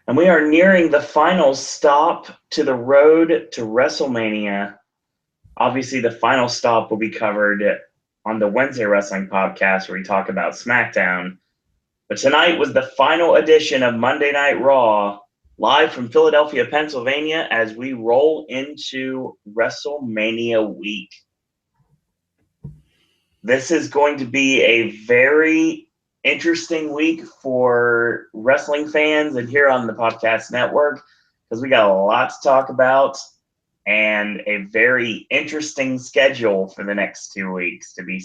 And we are nearing the final stop to the road to WrestleMania. Obviously, the final stop will be covered on the Wednesday Wrestling Podcast, where we talk about SmackDown. But tonight was the final edition of Monday Night Raw, live from Philadelphia, Pennsylvania, as we roll into WrestleMania week. This is going to be a very interesting week for wrestling fans and here on the Popcast Network, because we got a lot to talk about and a very interesting schedule for the next 2 weeks, to be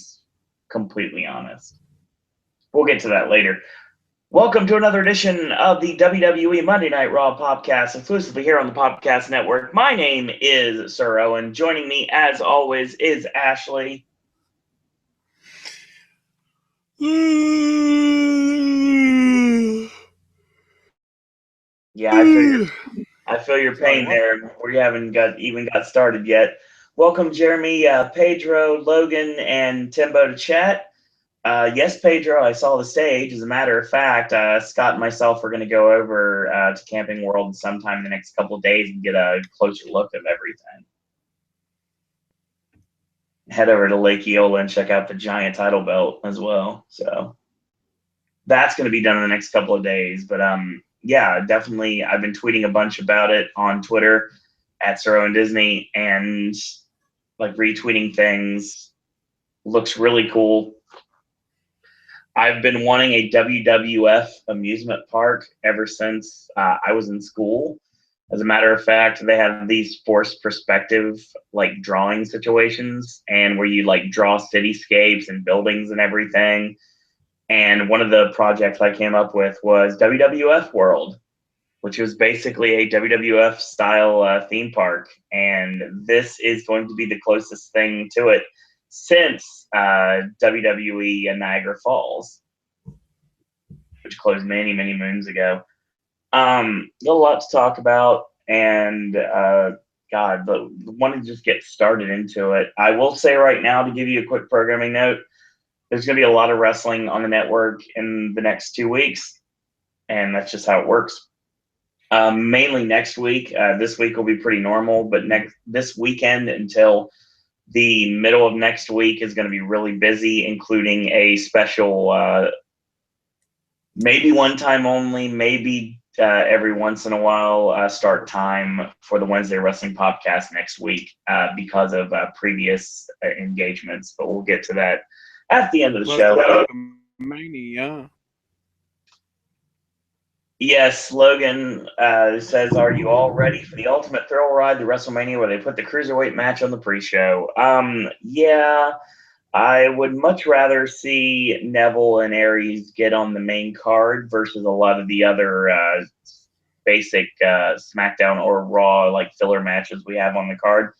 completely honest. We'll get to that later. Welcome to another edition of the WWE Monday Night Raw Popcast, exclusively here on the Popcast Network. My name is Sir Owen. Joining me, as always, is Ashley. Yeah, I feel your pain there before you haven't even got started yet. Welcome, Jeremy, Pedro, Logan, and Timbo to chat. Yes, Pedro, I saw the stage. As a matter of fact, Scott and myself are going to go over to Camping World sometime in the next couple of days and get a closer look of everything. Head over to Lake Eola and check out the giant title belt as well. So that's going to be done in the next couple of days. But yeah, definitely. I've been tweeting a bunch about it on Twitter at Sir Owen Disney and like retweeting things. Looks really cool. I've been wanting a WWF amusement park ever since I was in school. As a matter of fact, they have these forced perspective like drawing situations, and where you like draw cityscapes and buildings and everything. And one of the projects I came up with was WWF World, which was basically a WWF style theme park. And this is going to be the closest thing to it since WWE in Niagara Falls, which closed many, many moons ago. A lot to talk about, and God, but want to just get started into it. I will say right now, to give you a quick programming note, there's going to be a lot of wrestling on the network in the next 2 weeks, and that's just how it works. Mainly next week. This week will be pretty normal, but this weekend until the middle of next week is going to be really busy, including a special, maybe one time only, maybe every once in a while, start time for the Wednesday Wrestling Podcast next week because of previous engagements. But we'll get to that at the end of the show. Mania. Yes, Logan says, are you all ready for the ultimate thrill ride, the WrestleMania, where they put the Cruiserweight match on the pre-show? Yeah, I would much rather see Neville and Aries get on the main card versus a lot of the other basic SmackDown or Raw like filler matches we have on the card.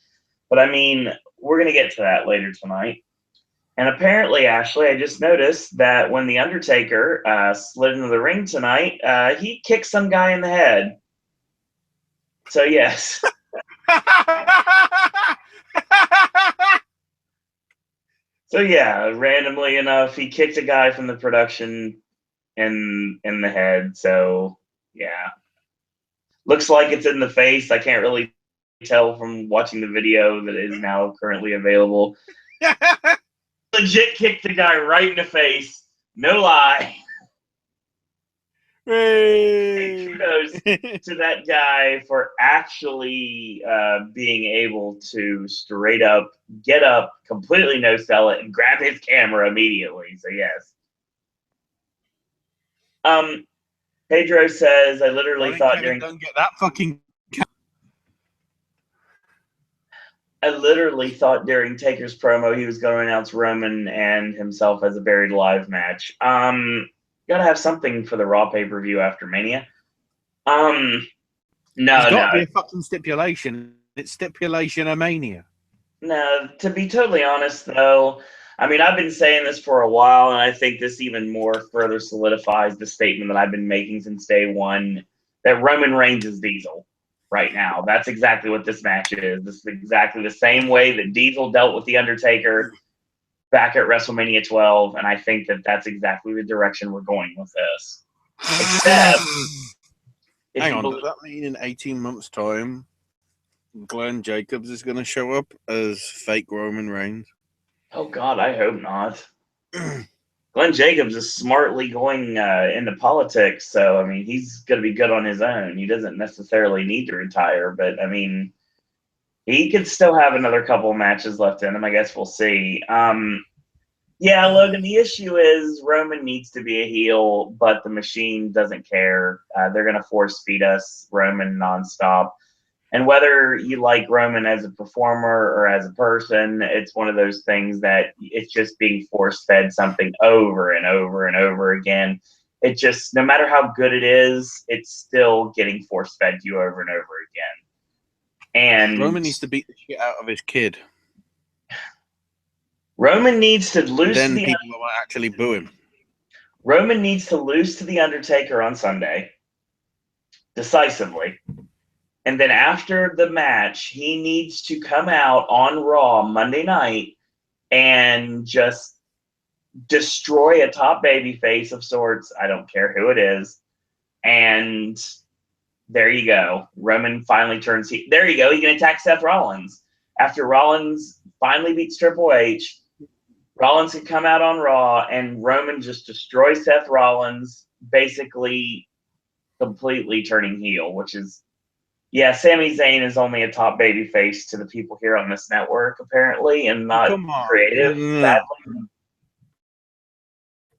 But I mean, we're going to get to that later tonight. And apparently, Ashley, I just noticed that when The Undertaker slid into the ring tonight, he kicked some guy in the head. So, yes. So, yeah, randomly enough, he kicked a guy from the production in the head. So, yeah. Looks like it's in the face. I can't really tell from watching the video that is now currently available. Legit kicked the guy right in the face. No lie. Hey, kudos to that guy for actually being able to straight up get up, completely no sell it, and grab his camera immediately. So yes. Pedro says, I literally thought during don't get that fucking. I literally thought during Taker's promo he was going to announce Roman and himself as a buried alive match. Gotta have something for the Raw pay-per-view after Mania. No. There's got to be a fucking stipulation. It's stipulation of Mania. No, to be totally honest, though, I mean, I've been saying this for a while, and I think this even more further solidifies the statement that I've been making since day one, that Roman Reigns is Diesel right now. That's exactly what this match is. This is exactly the same way that Diesel dealt with The Undertaker back at WrestleMania 12, and I think that that's exactly the direction we're going with this. Hang on, does that mean in 18 months' time, Glenn Jacobs is going to show up as fake Roman Reigns? Oh, God, I hope not. Glenn Jacobs is smartly going into politics, so, I mean, he's going to be good on his own. He doesn't necessarily need to retire, but, I mean, he could still have another couple of matches left in him. I guess we'll see. Yeah, Logan, the issue is Roman needs to be a heel, but the machine doesn't care. They're going to force feed us Roman nonstop. And whether you like Roman as a performer or as a person, it's one of those things that it's just being force fed something over and over and over again. It just, no matter how good it is, it's still getting force fed to you over and over again. And Roman needs to beat the shit out of his kid. Roman needs to lose. Then people will actually boo him. Roman needs to lose to The Undertaker on Sunday, decisively. And then after the match, he needs to come out on Raw Monday night and just destroy a top babyface of sorts. I don't care who it is. And there you go. Roman finally turns. There you go. He can attack Seth Rollins. After Rollins finally beats Triple H, Rollins can come out on Raw and Roman just destroys Seth Rollins, basically completely turning heel, which is, yeah, Sami Zayn is only a top baby face to the people here on this network, apparently, and not creative. Sadly.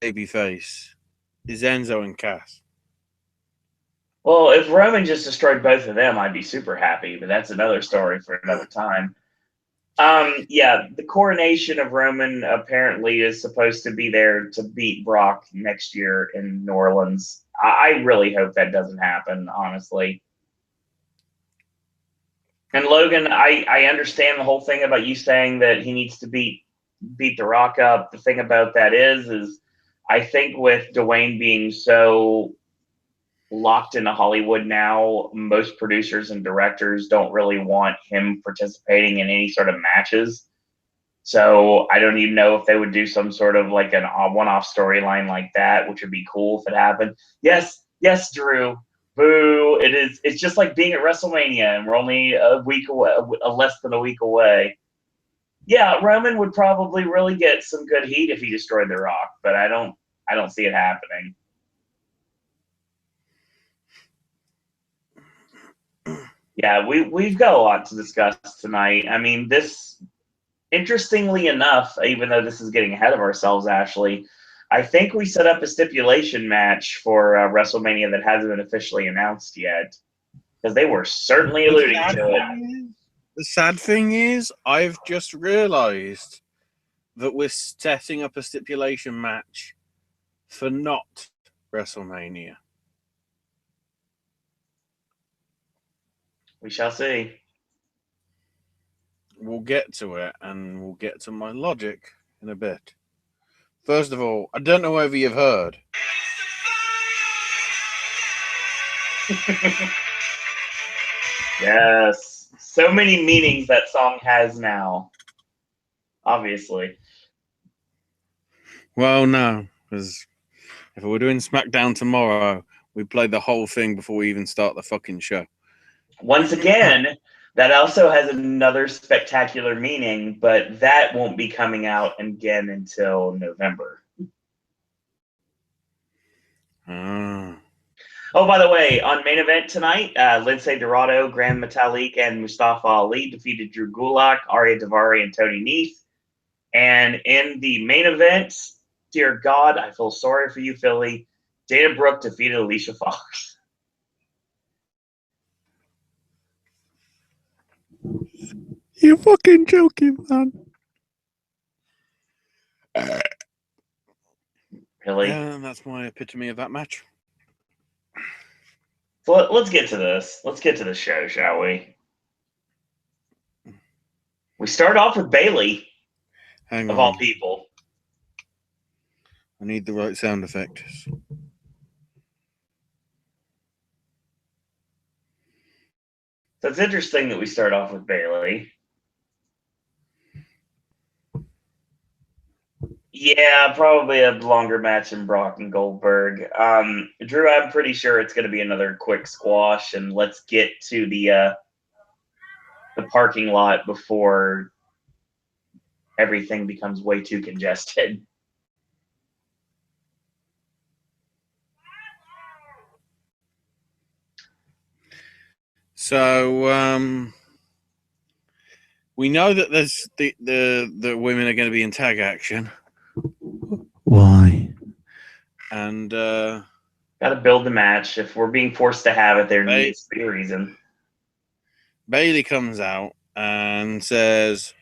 Baby face is Enzo and Cass. Well, if Roman just destroyed both of them, I'd be super happy, but that's another story for another time. Yeah, the coronation of Roman apparently is supposed to be there to beat Brock next year in New Orleans. I really hope that doesn't happen, honestly. And Logan, I understand the whole thing about you saying that he needs to beat The Rock up. The thing about that is I think with Dwayne being so locked into Hollywood now, most producers and directors don't really want him participating in any sort of matches. So I don't even know if they would do some sort of like a one-off storyline like that, which would be cool if it happened. Yes, Drew. Boo! It's just like being at WrestleMania, and we're only a week away, less than a week away. Yeah, Roman would probably really get some good heat if he destroyed The Rock, but I don't see it happening. Yeah, we've got a lot to discuss tonight. I mean, this, interestingly enough, even though this is getting ahead of ourselves, Ashley, I think we set up a stipulation match for WrestleMania that hasn't been officially announced yet, because they were certainly alluding to it. The sad thing is, I've just realized that we're setting up a stipulation match for not WrestleMania. We shall see. We'll get to it, and we'll get to my logic in a bit. First of all, I don't know whether you've heard. Yes. So many meanings that song has now. Obviously. Well, no, because if we were doing SmackDown tomorrow, we'd play the whole thing before we even start the fucking show. Once again, that also has another spectacular meaning, but that won't be coming out again until November. Oh, by the way, on main event tonight, Lindsay Dorado, Grand Metalik, and Mustafa Ali defeated Drew Gulak, Arya Daivari, and Tony Nese. And in the main event, dear God, I feel sorry for you, Philly. Dana Brooke defeated Alicia Fox. You're fucking joking, man. Really? Yeah, that's my epitome of that match. So let's get to this. Let's get to the show, shall we? We start off with Bayley, of all people. I need the right sound effects. So it's interesting that we start off with Bayley. Yeah, probably a longer match than Brock and Goldberg. Drew, I'm pretty sure it's going to be another quick squash, and let's get to the parking lot before everything becomes way too congested. So we know that there's the women are going to be in tag action. Why? And got to build the match. If we're being forced to have it, there needs to be a reason. Bailey comes out and says,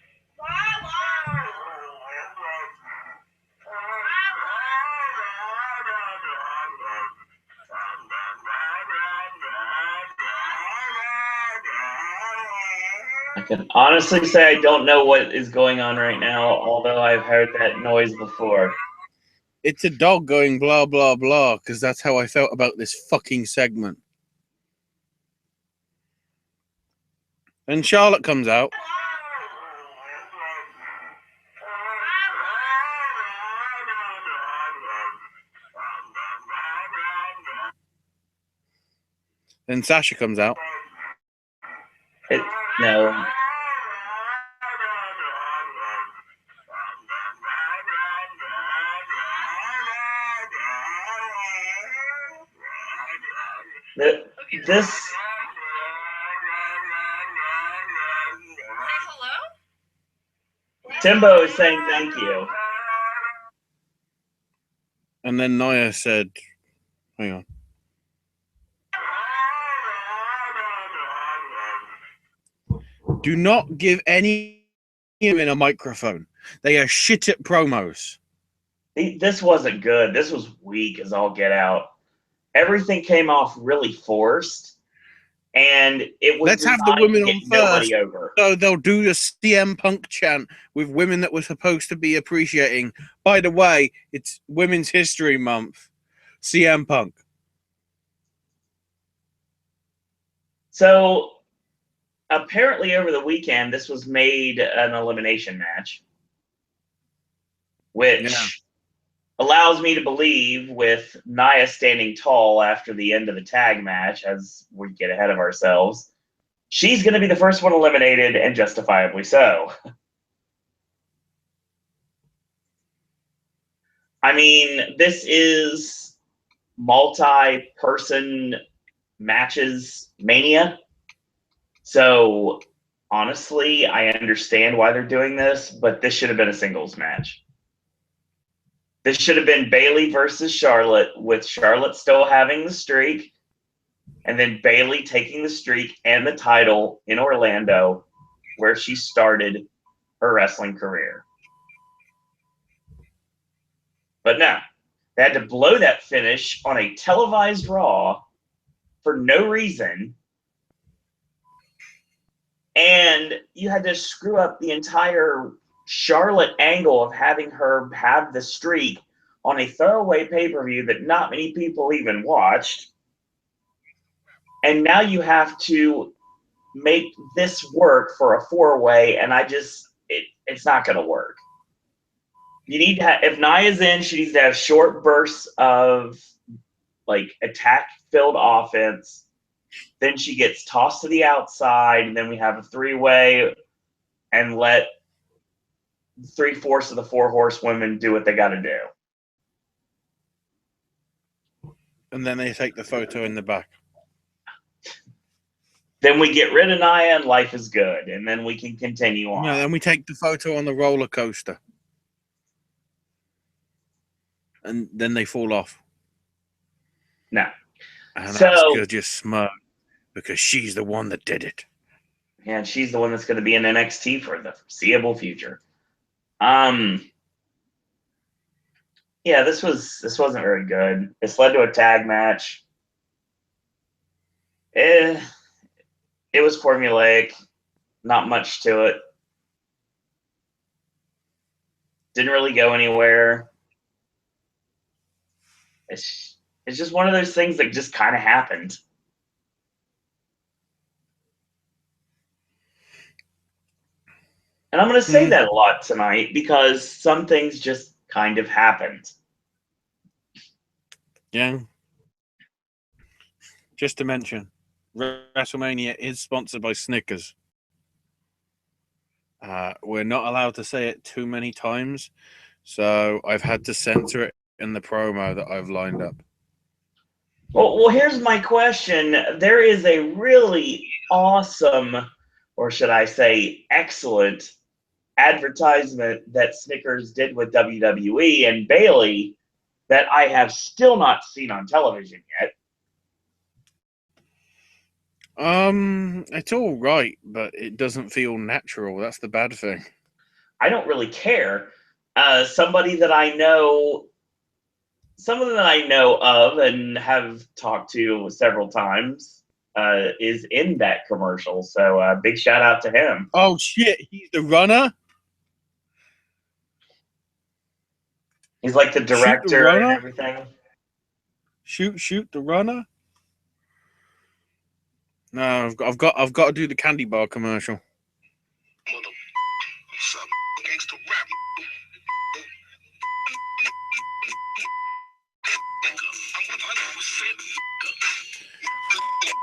I can honestly say I don't know what is going on right now, although I've heard that noise before. it's a dog going blah, blah, blah, because that's how I felt about this fucking segment. And Charlotte comes out. Then Sasha comes out. No. This. Timbo is saying thank you. And then Nia said, hang on. Do not give any in a microphone. They are shit at promos. This wasn't good. This was weak as all get out. Everything came off really forced, and it was. Let's have the women on first. Over. So they'll do the CM Punk chant with women that were supposed to be appreciating. By the way, it's Women's History Month. CM Punk. So apparently over the weekend, this was made an elimination match, which allows me to believe, with Nia standing tall after the end of the tag match, as we get ahead of ourselves, she's going to be the first one eliminated, and justifiably so. I mean, this is multi-person matches mania. So honestly, I understand why they're doing this, but this should have been a singles match. This should have been Bayley versus Charlotte, with Charlotte still having the streak, and then Bayley taking the streak and the title in Orlando, where she started her wrestling career. But no, they had to blow that finish on a televised Raw for no reason. And you had to screw up the entire Charlotte angle of having her have the streak on a throwaway pay-per-view that not many people even watched. And now you have to make this work for a four-way, and it's not going to work. You need to have, if Nia's in, she needs to have short bursts of like attack-filled offense. Then she gets tossed to the outside, and then we have a three-way, and let 3/4 of the four horsewomen do what they got to do. And then they take the photo in the back. Then we get rid of Nia, and life is good, and then we can continue on. No, then we take the photo on the roller coaster. And then they fall off. No. And Asuka just smirk because she's the one that did it. And she's the one that's going to be in NXT for the foreseeable future. Yeah, this wasn't very good. This led to a tag match. It was formulaic, not much to it. Didn't really go anywhere. It's just one of those things that just kind of happened. And I'm going to say that a lot tonight because some things just kind of happened. Yeah. Just to mention, WrestleMania is sponsored by Snickers. We're not allowed to say it too many times, so I've had to censor it in the promo that I've lined up. Well, here's my question. There is a really awesome, or should I say excellent, advertisement that Snickers did with WWE and Bayley that I have still not seen on television yet. It's all right, but it doesn't feel natural. That's the bad thing. I don't really care. Somebody that I know, someone that I know of and have talked to several times, is in that commercial. So big shout out to him. Oh shit, he's the runner? He's like the director and everything. Shoot the runner? No, I've got to do the candy bar commercial.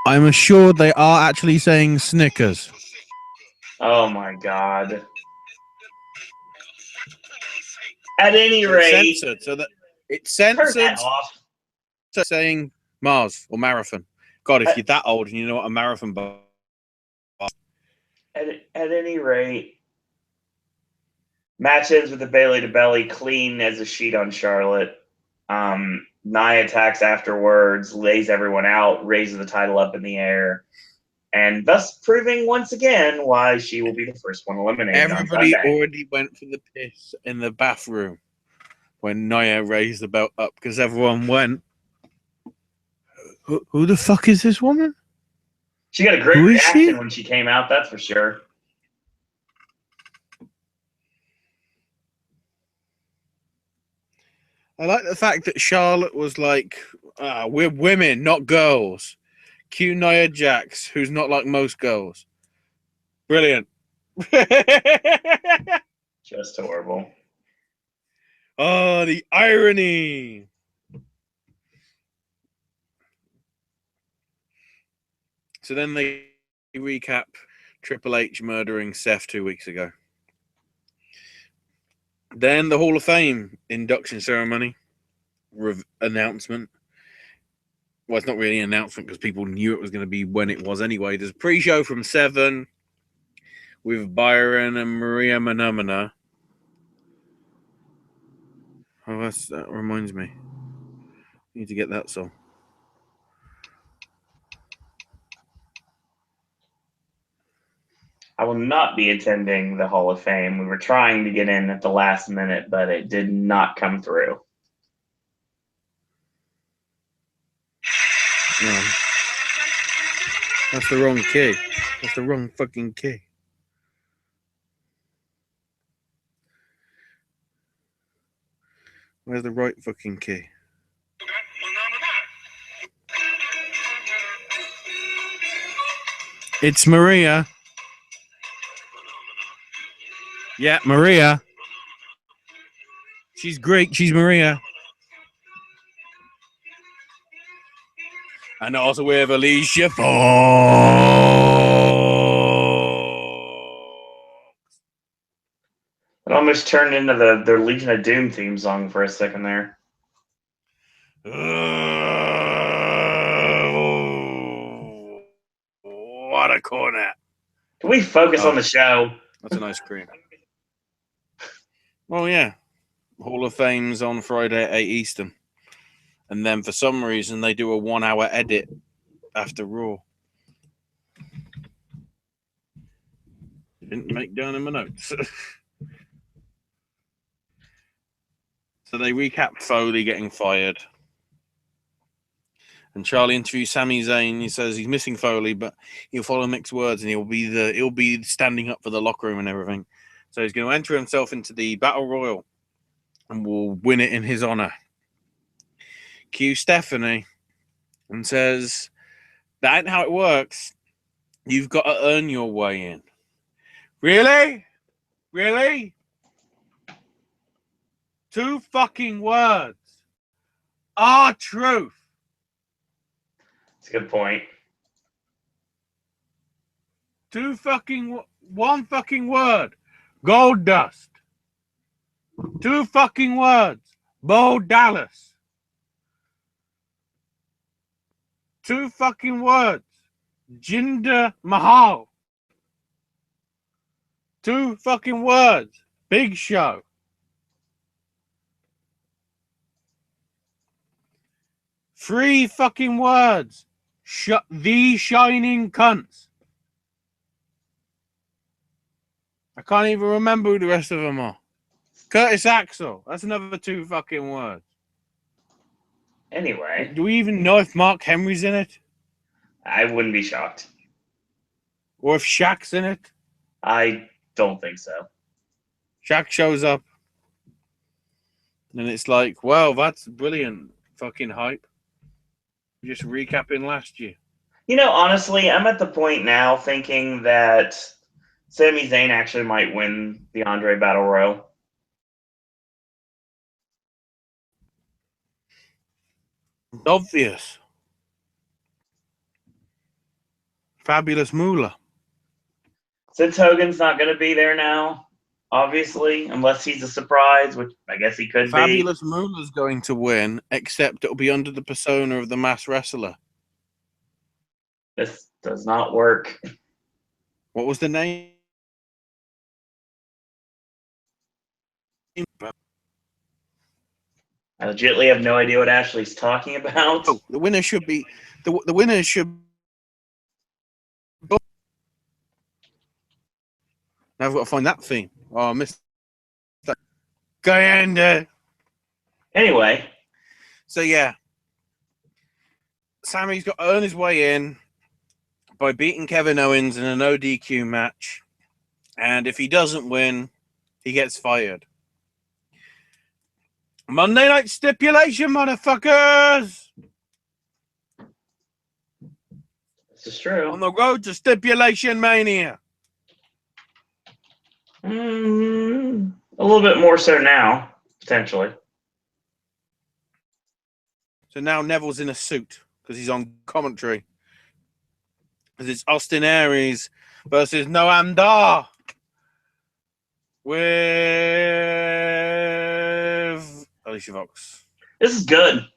I'm assured they are actually saying Snickers. Oh my god. At any rate, censored, so that it's turn censored that off. saying Mars or marathon. God, if you're that old and you know what a marathon bar. At any rate, match ends with the Bayley to belly, clean as a sheet on Charlotte. Nia attacks afterwards, lays everyone out, raises the title up in the air, and thus proving once again why she will be the first one eliminated. Everybody already went for the piss in the bathroom when Nia raised the belt up because everyone went, who the fuck is this woman? She got a great reaction when she came out, that's for sure. I like the fact that Charlotte was like, we're women, not girls. Cue Nia Jax, who's not like most girls. Brilliant. Just horrible. Oh, the irony. So then they recap Triple H murdering Seth 2 weeks ago. Then the Hall of Fame induction ceremony announcement. Well, it's not really an announcement because people knew it was going to be when it was anyway. There's a pre-show from 7 with Byron and Maria Menounos. Oh, that reminds me. I need to get that song. I will not be attending the Hall of Fame. We were trying to get in at the last minute, but it did not come through. No. That's the wrong key. That's the wrong fucking key. Where's the right fucking key? It's Maria. Yeah, Maria. She's Greek. She's Maria. And also we have Alicia Fox. It almost turned into the Legion of Doom theme song for a second there. What a corner. Can we focus on the show? That's an ice cream. Well, yeah. Hall of Fame's on Friday at 8 Eastern. And then for some reason, they do a 1-hour edit after Raw. Didn't make down in my notes. So they recap Foley getting fired. And Charlie interviews Sami Zayn. He says he's missing Foley, but he'll follow Mick's words and he'll be standing up for the locker room and everything. So he's going to enter himself into the Battle Royal and will win it in his honor. Cue Stephanie and says, that ain't how it works. You've got to earn your way in. Really? Really? 2 fucking words. R-Truth. That's a good point. 1 fucking word. Gold Dust. 2 fucking words. Bo Dallas. 2 fucking words. Jinder Mahal. 2 fucking words. Big Show. 3 fucking words. The Shining Cunts. I can't even remember who the rest of them are. Curtis Axel. That's another 2 fucking words. Anyway. Do we even know if Mark Henry's in it? I wouldn't be shocked. Or if Shaq's in it? I don't think so. Shaq shows up. And it's like, well, that's brilliant fucking hype. Just recapping last year. You know, honestly, I'm at the point now thinking that Sami Zayn actually might win the Andre Battle Royal. Obvious. Fabulous Moolah. Since Hogan's not going to be there now, obviously, unless he's a surprise, which I guess he could Fabulous Moolah's going to win, except it'll be under the persona of the mass wrestler. This does not work. What was the name? I legitimately have no idea what Ashley's talking about. Oh, the winner should be the winner should. Now I've got to find that theme. Oh, I missed that. Guyanda. Anyway. So yeah, Sammy's got to earn his way in by beating Kevin Owens in an ODQ match, and if he doesn't win, he gets fired. Monday Night Stipulation, motherfuckers! This is true. On the road to Stipulation Mania. A little bit more so now, potentially. So now Neville's in a suit because he's on commentary. Because it's Austin Aries versus Noam Dar with Alicia Fox. This is good.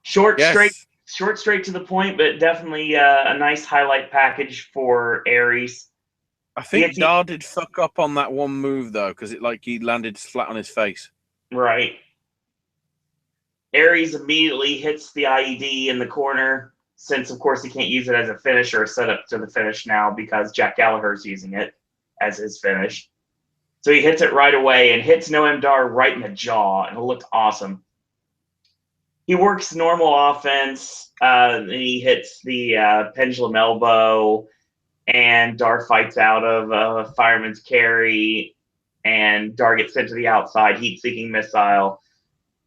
Short, Yes. straight to the point, but definitely a nice highlight package for Aries. I think Dar did fuck up on that one move though, because he landed flat on his face. Right. Aries immediately hits the IED in the corner, since of course he can't use it as a finish or a setup to the finish now because Jack Gallagher's using it as his finish. So he hits it right away and hits Noam Dar right in the jaw, and it looked awesome. He works normal offense, and he hits the pendulum elbow, and Dar fights out of a fireman's carry, and Dar gets sent to the outside, heat-seeking missile.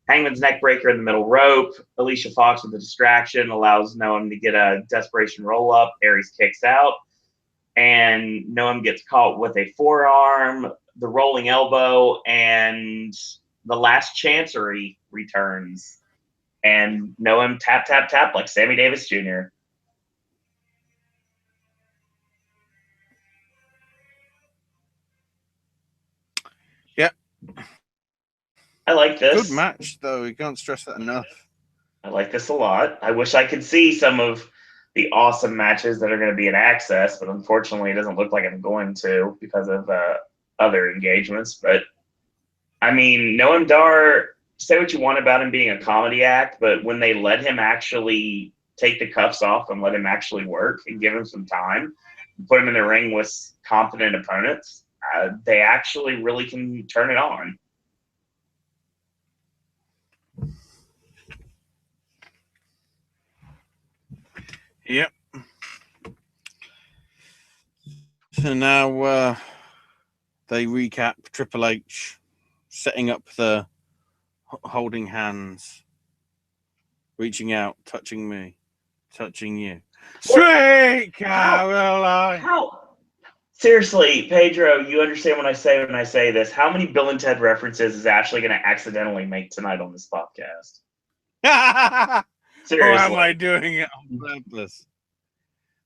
Hangman's neckbreaker in the middle rope. Alicia Fox with a distraction allows Noam to get a desperation roll-up. Aries kicks out, and Noam gets caught with a forearm, the rolling elbow, and the last chancery returns. And Noam tap, tap, tap like Sammy Davis Jr. Yep. I like this. Good match, though. You can't stress that enough. I like this a lot. I wish I could see some of the awesome matches that are going to be at Access, but unfortunately it doesn't look like I'm going to because of other engagements. But, I mean, Noam Dar, say what you want about him being a comedy act, but when they let him actually take the cuffs off and let him actually work and give him some time, put him in the ring with competent opponents, they actually really can turn it on. Yep. So now they recap Triple H setting up the holding hands, reaching out, touching me, touching you. Sweet Caroline. Seriously, Pedro, you understand when I say this. How many Bill and Ted references is Ashley going to accidentally make tonight on this podcast? Or am I Seriously. doing it on purpose?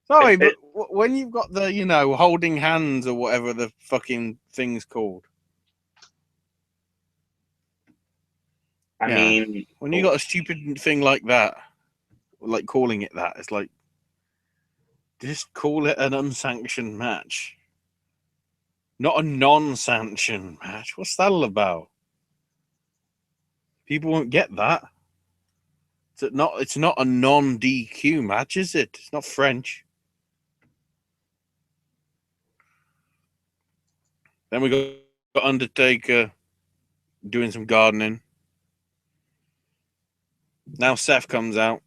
Sorry, but when you've got the, holding hands or whatever the fucking thing's called. I mean, when you got a stupid thing like that, like calling it that, it's like, just call it an unsanctioned match. Not a non-sanctioned match. What's that all about? People won't get that. It's not a non-DQ match, is it? It's not French. Then we got Undertaker doing some gardening. Now Seth comes out,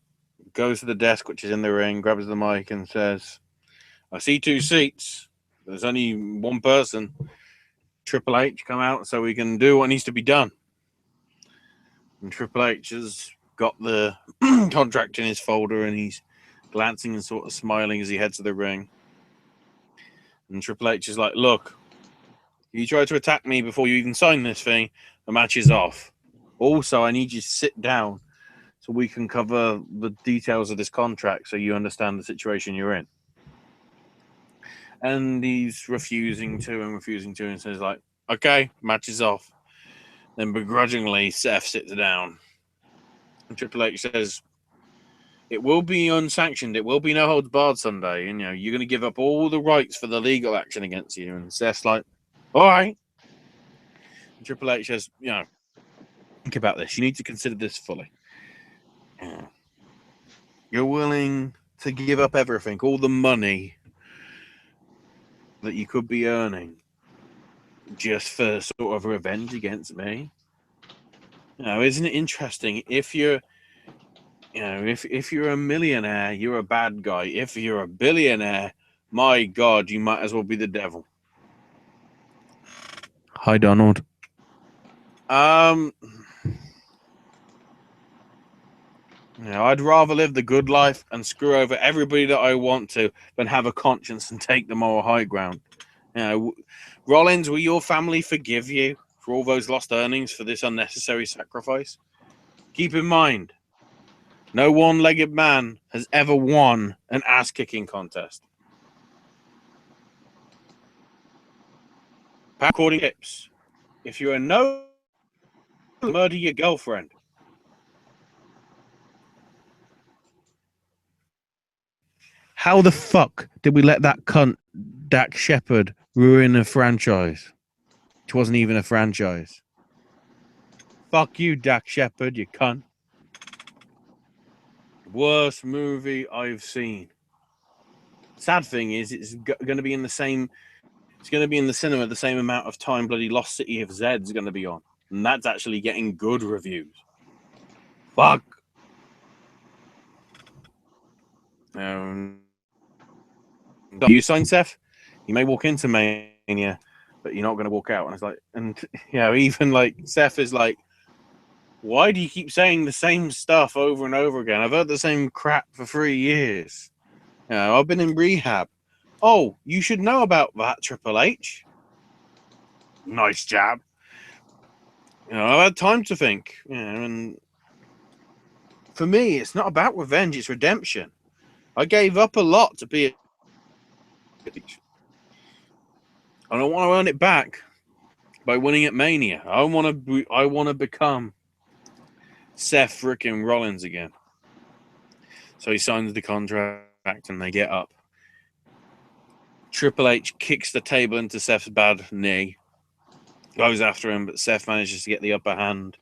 goes to the desk, which is in the ring, grabs the mic and says, I see 2 seats. There's only one person. Triple H, come out so we can do what needs to be done. And Triple H has got the contract in his folder and he's glancing and sort of smiling as he heads to the ring. And Triple H is like, look, you tried to attack me before you even signed this thing. The match is off. Also, I need you to sit down so we can cover the details of this contract so you understand the situation you're in. And he's refusing to and says like, okay, match is off. Then begrudgingly, Seth sits down. And Triple H says, it will be unsanctioned. It will be no holds barred Sunday. And, you're going to give up all the rights for the legal action against you. And Seth's like, all right. And Triple H says, think about this. You need to consider this fully. You're willing to give up everything, all the money that you could be earning just for sort of revenge against me? Isn't it interesting? If you're if you're a millionaire, you're a bad guy. If you're a billionaire, my God, you might as well be the devil. Hi, Donald. I'd rather live the good life and screw over everybody that I want to than have a conscience and take the moral high ground. Rollins, will your family forgive you for all those lost earnings for this unnecessary sacrifice? Keep in mind, no one-legged man has ever won an ass-kicking contest. According to tips, if you're a no, murder your girlfriend. How the fuck did we let that cunt Dak Shepard ruin a franchise? It wasn't even a franchise. Fuck you, Dak Shepard, you cunt. Worst movie I've seen. Sad thing is, it's going to be in the same. It's going to be in the cinema the same amount of time bloody Lost City of Zed's going to be on, and that's actually getting good reviews. Fuck. You sign Seth? You may walk into Mania, but you're not going to walk out. And it's like, even like Seth is like, why do you keep saying the same stuff over and over again? I've heard the same crap for 3 years. I've been in rehab. Oh, you should know about that, Triple H. Nice jab. I've had time to think. And for me, it's not about revenge, it's redemption. I gave up a lot to be a I don't want to earn it back by winning at Mania. I want to become Seth frickin' Rollins again. So he signs the contract and they get up. Triple H kicks the table into Seth's bad knee. Goes after him, but Seth manages to get the upper hand,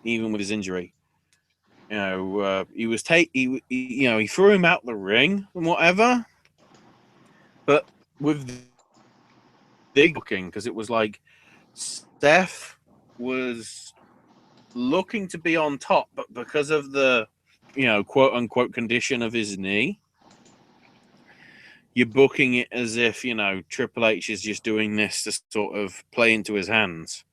even with his injury. He threw him out the ring and whatever. But with the booking, because it was like Seth was looking to be on top, but because of the, quote unquote condition of his knee, you're booking it as if, Triple H is just doing this to sort of play into his hands.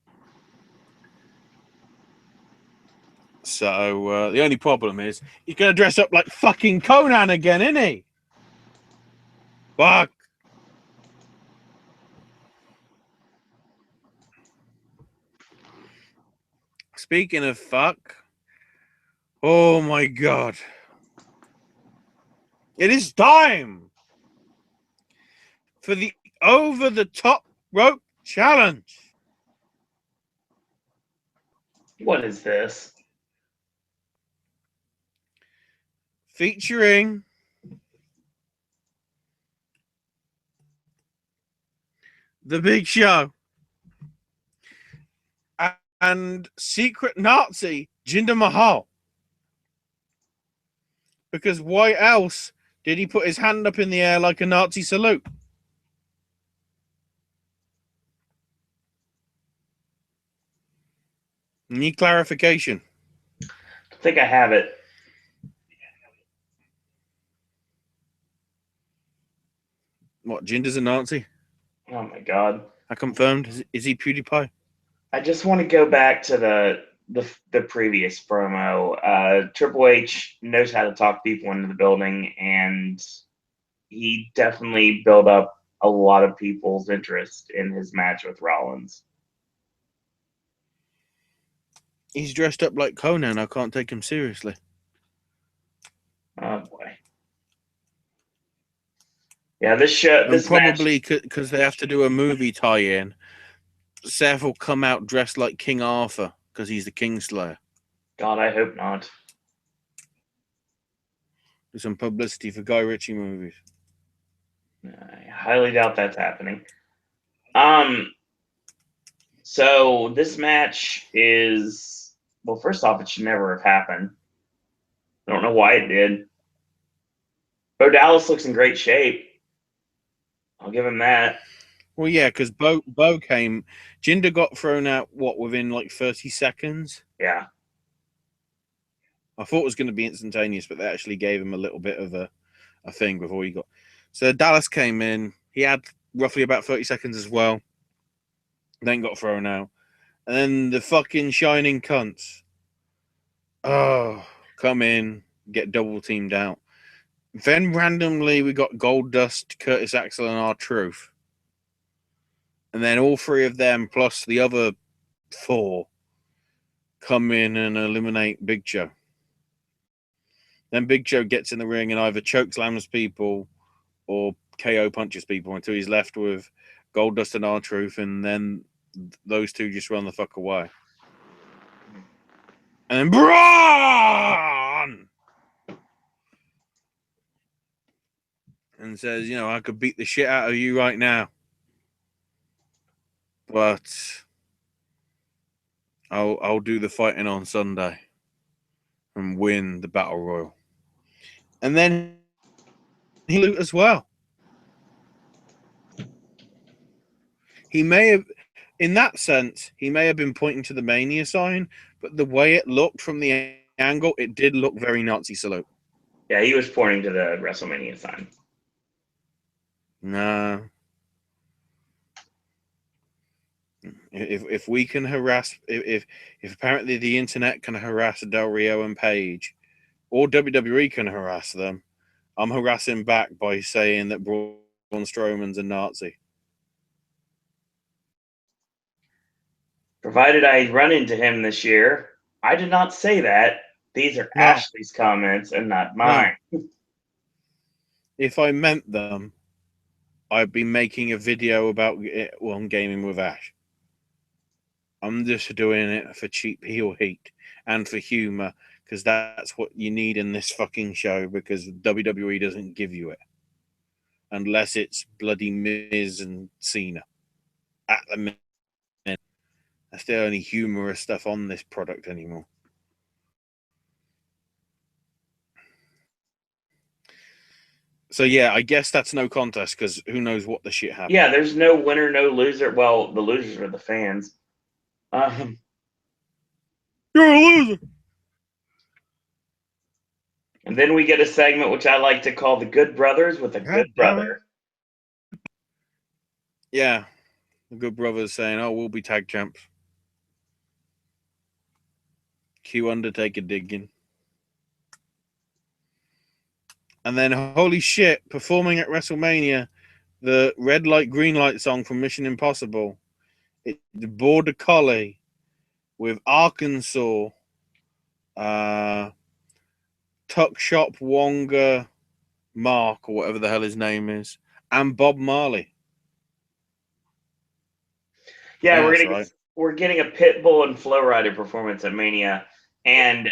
So the only problem is he's going to dress up like fucking Conan again, isn't he? Fuck. speaking of fuck, oh my god. It is time for the over the top rope challenge. What is this? Featuring The Big Show and secret Nazi Jinder Mahal. Because why else did he put his hand up in the air like a Nazi salute? Need clarification. I think I have it. What, Jinder's a Nazi? Oh my god. I confirmed. Is he PewDiePie? I just want to go back to the previous promo. Triple H knows how to talk people into the building, and he definitely built up a lot of people's interest in his match with Rollins. He's dressed up like Conan. I can't take him seriously. Oh boy. Yeah, this probably because they have to do a movie tie-in. Seth will come out dressed like King Arthur because he's the Kingslayer. God, I hope not. Do some publicity for Guy Ritchie movies. I highly doubt that's happening. So this match is, well, first off, it should never have happened. I don't know why it did. Bo Dallas looks in great shape. I'll give him that. Well, yeah, because Bo came. Jinder got thrown out, within like 30 seconds? Yeah. I thought it was going to be instantaneous, but they actually gave him a little bit of a thing before he got. So Dallas came in. He had roughly about 30 seconds as well. Then got thrown out. And then the fucking shining cunts. Oh, come in, get double teamed out. Then randomly we got Goldust, Curtis Axel, and R-Truth. And then all three of them plus the other four come in and eliminate Big Show. Then Big Show gets in the ring and either chokeslams people or KO punches people until he's left with Goldust and R-Truth, and then those two just run the fuck away. And then Braun! And says, I could beat the shit out of you right now. But I'll do the fighting on Sunday and win the Battle Royal. And then he loot as well. He may have, in that sense, he may have been pointing to the Mania sign, but the way it looked from the angle, it did look very Nazi salute. Yeah, he was pointing to the WrestleMania sign. No. If we can harass, if apparently the internet can harass Del Rio and Paige, or WWE can harass them, I'm harassing back by saying that Braun Strowman's a Nazi. Provided I run into him this year. I did not say that. These are Ashley's comments and not mine. No. If I meant them, I'd be making a video about gaming with Ash. I'm just doing it for cheap heel heat and for humor, because that's what you need in this fucking show, because WWE doesn't give you it. Unless it's bloody Miz and Cena. At the minute. That's the only humorous stuff on this product anymore. So, yeah, I guess that's no contest, because who knows what the shit happened. Yeah, there's no winner, no loser. Well, the losers are the fans. You're a loser. And then we get a segment which I like to call the Good Brothers with a Good Brother. Yeah. The Good Brothers saying, we'll be tag champs. Cue Undertaker digging. And then, holy shit, performing at WrestleMania, the Red Light, Green Light song from Mission Impossible. The Border Collie with Arkansas, Tuck Shop Wonga Mark, or whatever the hell his name is, and Bob Marley. Yeah, right. We're getting a Pitbull and Flow Rider performance at Mania, and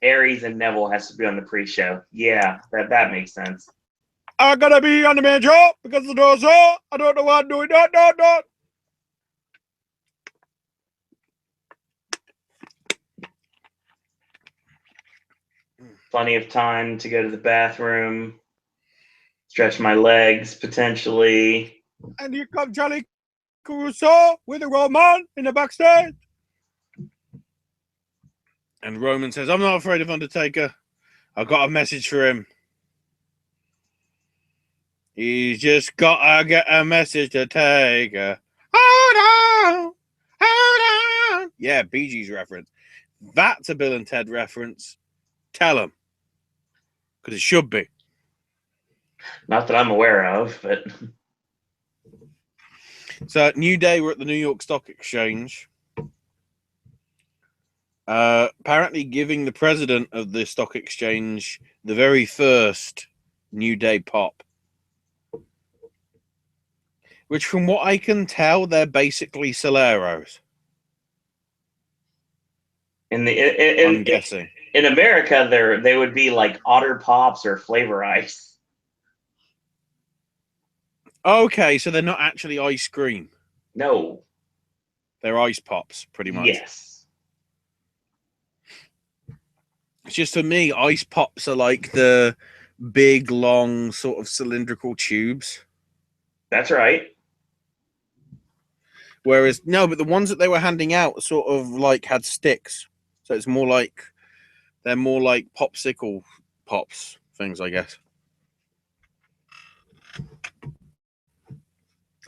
Aries and Neville has to be on the pre-show. Yeah, that makes sense. I gotta be on the main show because the door's open. I don't know what I'm doing. Dot. Plenty of time to go to the bathroom, stretch my legs potentially. And here comes Johnny Caruso with a Roman in the backstage. And Roman says, I'm not afraid of Undertaker. I got a message for him. He's just got to get a message to take her. Hold on. Yeah, Bee Gees reference. That's a Bill and Ted reference. Tell him. Because it should be. Not that I'm aware of, but... So, New Day were at the New York Stock Exchange. Apparently giving the president of the stock exchange the very first New Day pop. Which, from what I can tell, they're basically Soleros. I'm guessing. In America, they would be like Otter Pops or Flavor Ice. Okay, so they're not actually ice cream. No. They're ice pops, pretty much. Yes. It's just, for me, ice pops are like the big, long, sort of cylindrical tubes. That's right. Whereas, no, but the ones that they were handing out sort of like had sticks. So it's more like, they're more like popsicle pops things, I guess.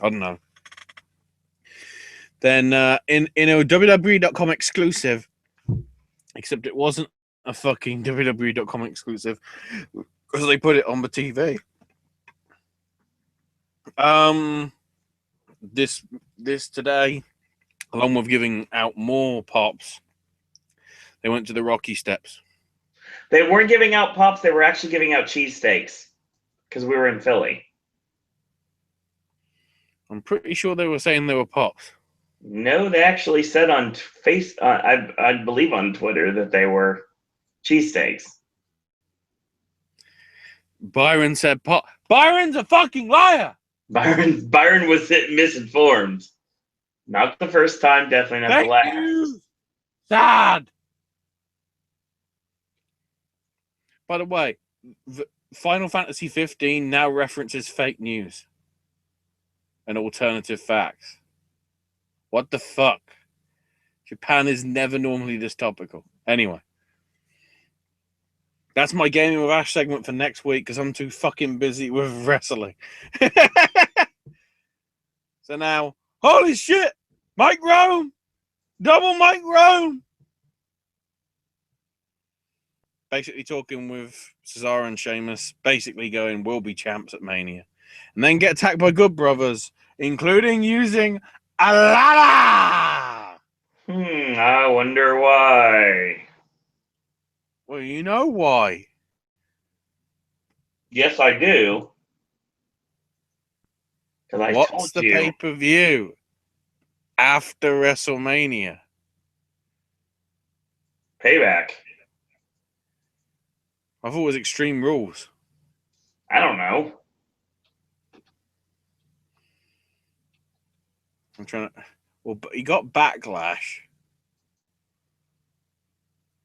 I don't know. Then in a WWE.com exclusive, except it wasn't a fucking WWE.com exclusive because they put it on the TV. This today, along with giving out more pops, they went to the Rocky Steps. They weren't giving out pops. They were actually giving out cheesesteaks because we were in Philly. I'm pretty sure they were saying they were pops. No, they actually said on I believe on Twitter that they were cheesesteaks. Byron said pop. Byron's a fucking liar. Byron was misinformed. Not the first time, definitely not the last. You. Sad. By the way, Final Fantasy 15 now references fake news and alternative facts. What the fuck? Japan is never normally this topical. Anyway. That's my Gaming with Ash segment for next week because I'm too fucking busy with wrestling. So now, holy shit! Mike Rome! Double Mike Rome! Basically talking with Cesaro and Sheamus, basically going, we'll be champs at Mania. And then get attacked by Good Brothers, including using a ladder! I wonder why. Well, you know why. Yes, I do. What's the pay-per-view after WrestleMania? Payback. I thought it was Extreme Rules. I don't know. I'm trying to... Well, but he got Backlash.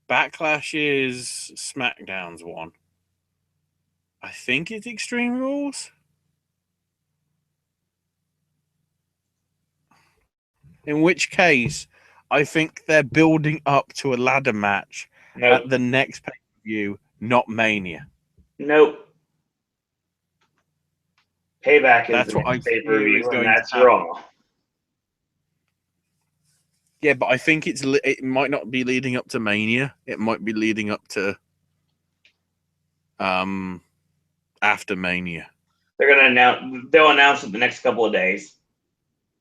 Backlash is SmackDown's one. I think it's Extreme Rules. In which case, I think they're building up to a ladder match at the next pay-per-view, not Mania. Nope. Payback is That's the what I next pay-per-view, and that's happen. Raw. Yeah, but I think it might not be leading up to Mania. It might be leading up to after Mania. They'll announce it the next couple of days.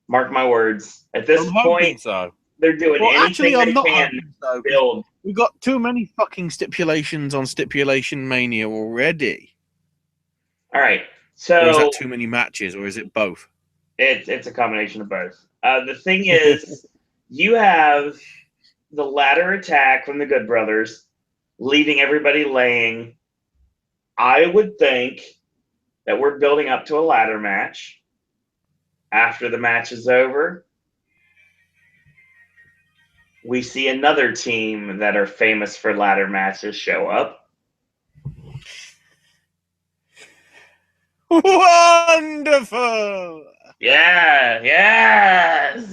Mark my words. At this point, so. They're doing anything I'm they not can hoping so, 'cause build. we've got too many fucking stipulations on Stipulation Mania already. All right. Or is that So too many matches, or is it both? it's a combination of both. The thing is, you have the ladder attack from the Good Brothers, leaving everybody laying. I would think that we're building up to a ladder match. After the match is over, we see another team that are famous for ladder matches show up. Wonderful! Yeah, yes.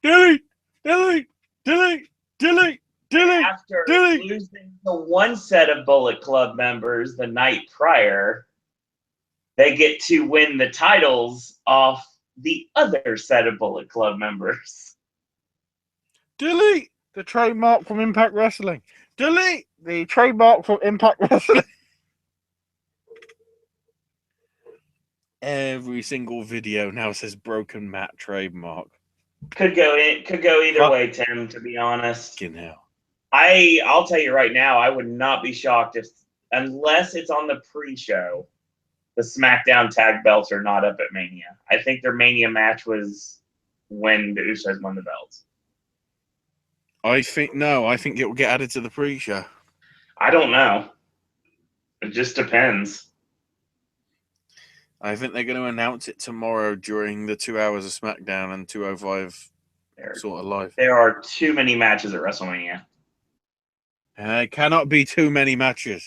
Delete! Delete! Delete! Delete! Delete! After Delete! losing to one set of Bullet Club members the night prior, they get to win the titles off the other set of Bullet Club members. Delete the trademark from Impact Wrestling. Delete the trademark from Impact Wrestling. Every single video now says broken Matt trademark. Could go either Fuck. way, Tim, to be honest. Fucking hell. I'll tell you right now, I would not be shocked if, unless it's on the pre-show, the SmackDown tag belts are not up at Mania. I think their Mania match was when the Usos won the belts. I think it will get added to the pre-show. I don't know. It just depends. I think they're going to announce it tomorrow during the 2 hours of SmackDown and 205 sort of live. There are too many matches at WrestleMania. It cannot be too many matches,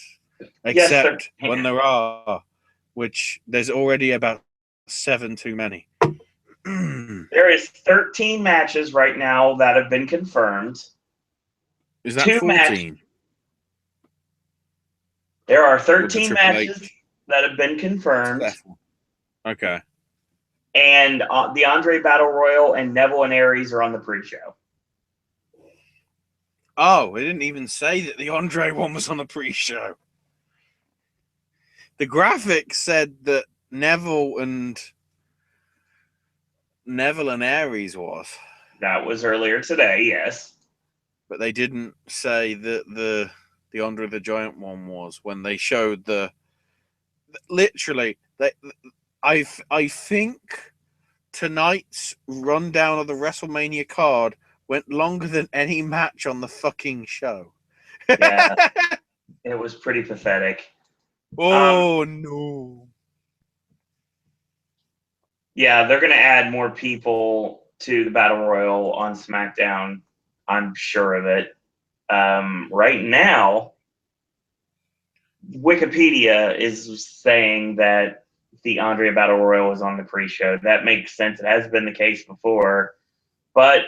except when there are, which there's already about 7 too many. There is 13 matches right now that have been confirmed. Is that 14? There are 13 matches that have been confirmed. Okay. And the Andre Battle Royal and Neville and Aries are on the pre-show. Oh, it didn't even say that the Andre one was on the pre-show. The graphic said that Neville and Aries was. That was earlier today, yes. But they didn't say that the Andre the Giant one was when they showed literally. I think tonight's rundown of the WrestleMania card went longer than any match on the fucking show. Yeah, it was pretty pathetic. Oh, no. Yeah, they're going to add more people to the Battle Royal on SmackDown. I'm sure of it. Right now, Wikipedia is saying that the Andre Battle Royal is on the pre-show. That makes sense. It has been the case before. But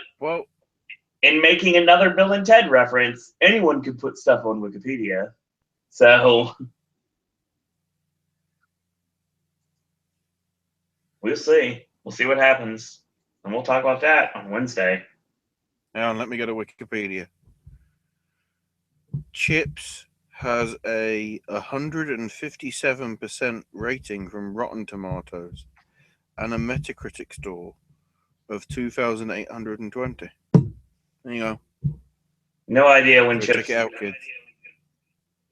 in making another Bill and Ted reference, anyone could put stuff on Wikipedia. So we'll see. We'll see what happens. And we'll talk about that on Wednesday. Hang on, let me go to Wikipedia. Chips has a 157% rating from Rotten Tomatoes and a Metacritic score of 2,820. There you go. No idea when Chips. Check it out, kids.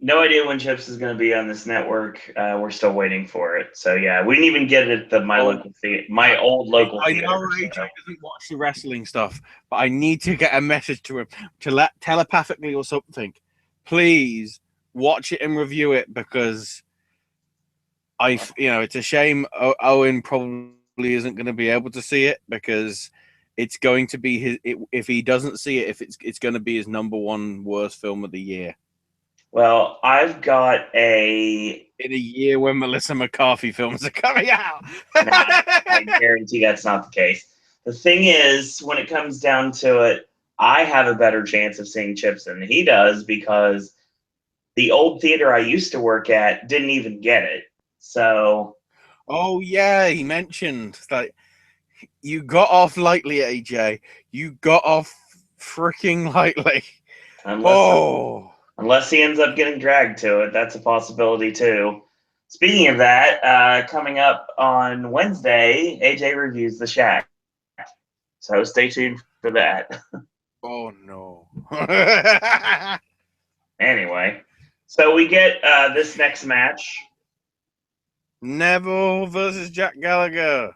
No idea when Chips is going to be on this network. We're still waiting for it. So yeah, we didn't even get it at my old local theater. I know AJ doesn't watch the wrestling stuff, but I need to get a message to him to telepathically or something. Please watch it and review it, because it's a shame Owen probably isn't going to be able to see it, because it's going to be if he doesn't see it, it's going to be his number one worst film of the year. Well, I've got in a year when Melissa McCarthy films are coming out. I guarantee that's not the case. The thing is, when it comes down to it, I have a better chance of seeing Chips than he does, because the old theater I used to work at didn't even get it. So. Oh yeah, he mentioned that you got off lightly, AJ. You got off freaking lightly. Unless he ends up getting dragged to it, that's a possibility too. Speaking of that, coming up on Wednesday, AJ reviews The Shack. So stay tuned for that. Oh no. Anyway, so we get this next match. Neville versus Jack Gallagher.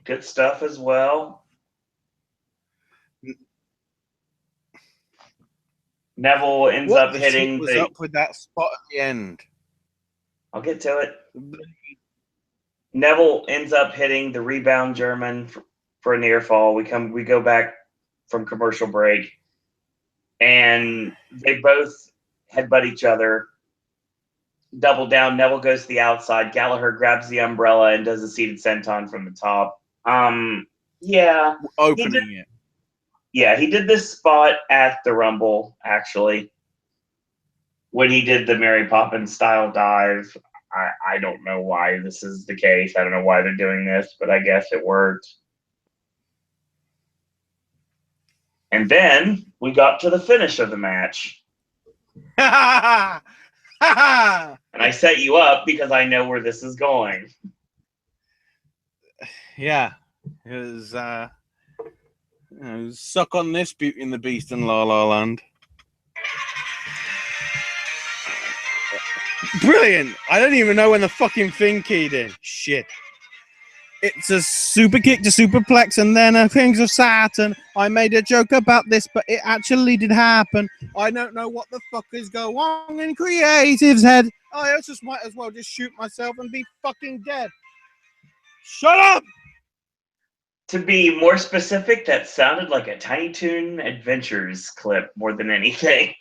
Good stuff as well. Neville ends What up the hitting shit was up with that spot at the end? I'll get to it. Neville ends up hitting the rebound German for a near fall. We go back from commercial break, and they both headbutt each other. Double down. Neville goes to the outside. Gallagher grabs the umbrella and does a seated senton from the top. Yeah, Opening it. Yeah, he did this spot at the Rumble, actually, when he did the Mary Poppins style dive. I don't know why this is the case. I don't know why they're doing this, but I guess it worked. And then we got to the finish of the match. And I set you up because I know where this is going. Yeah. It was suck on this Beauty and the Beast in La La Land. Brilliant. I don't even know when the fucking thing keyed in. Shit. It's a super kick to superplex and then a Kings of Saturn. I made a joke about this, but it actually did happen. I don't know what the fuck is going on in Creative's head. I just might as well just shoot myself and be fucking dead. Shut up! To be more specific, that sounded like a Tiny Toon Adventures clip more than anything.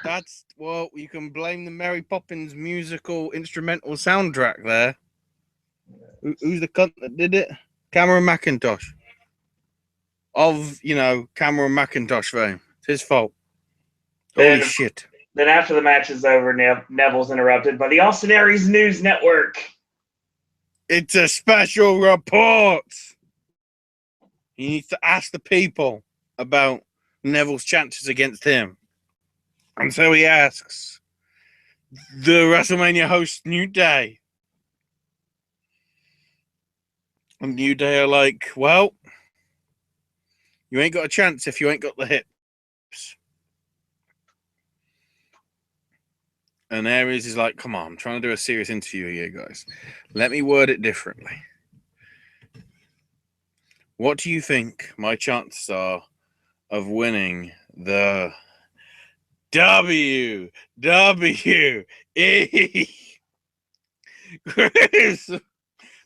That's, well, you can blame the Mary Poppins musical instrumental soundtrack there. Who's the cunt that did it? Cameron McIntosh. Of, Cameron McIntosh fame. It's his fault. Holy shit. Then after the match is over, Neville's interrupted by the Austin Aries News Network. It's a special report. He needs to ask the people about Neville's chances against him. And so he asks the WrestleMania host, New Day. And New Day are like, well, you ain't got a chance if you ain't got the hips. And Aries is like, come on, I'm trying to do a serious interview here, guys. Let me word it differently. What do you think my chances are of winning the WWE? Chris,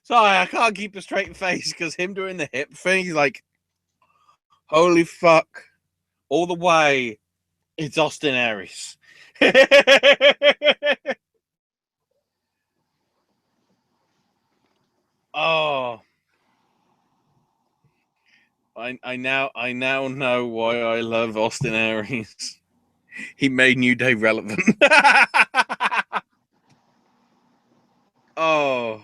sorry, I can't keep a straight face because him doing the hip thing, he's like, holy fuck, all the way, it's Austin Aries. Oh, I now know why I love Austin Aries. He made New Day relevant. Oh.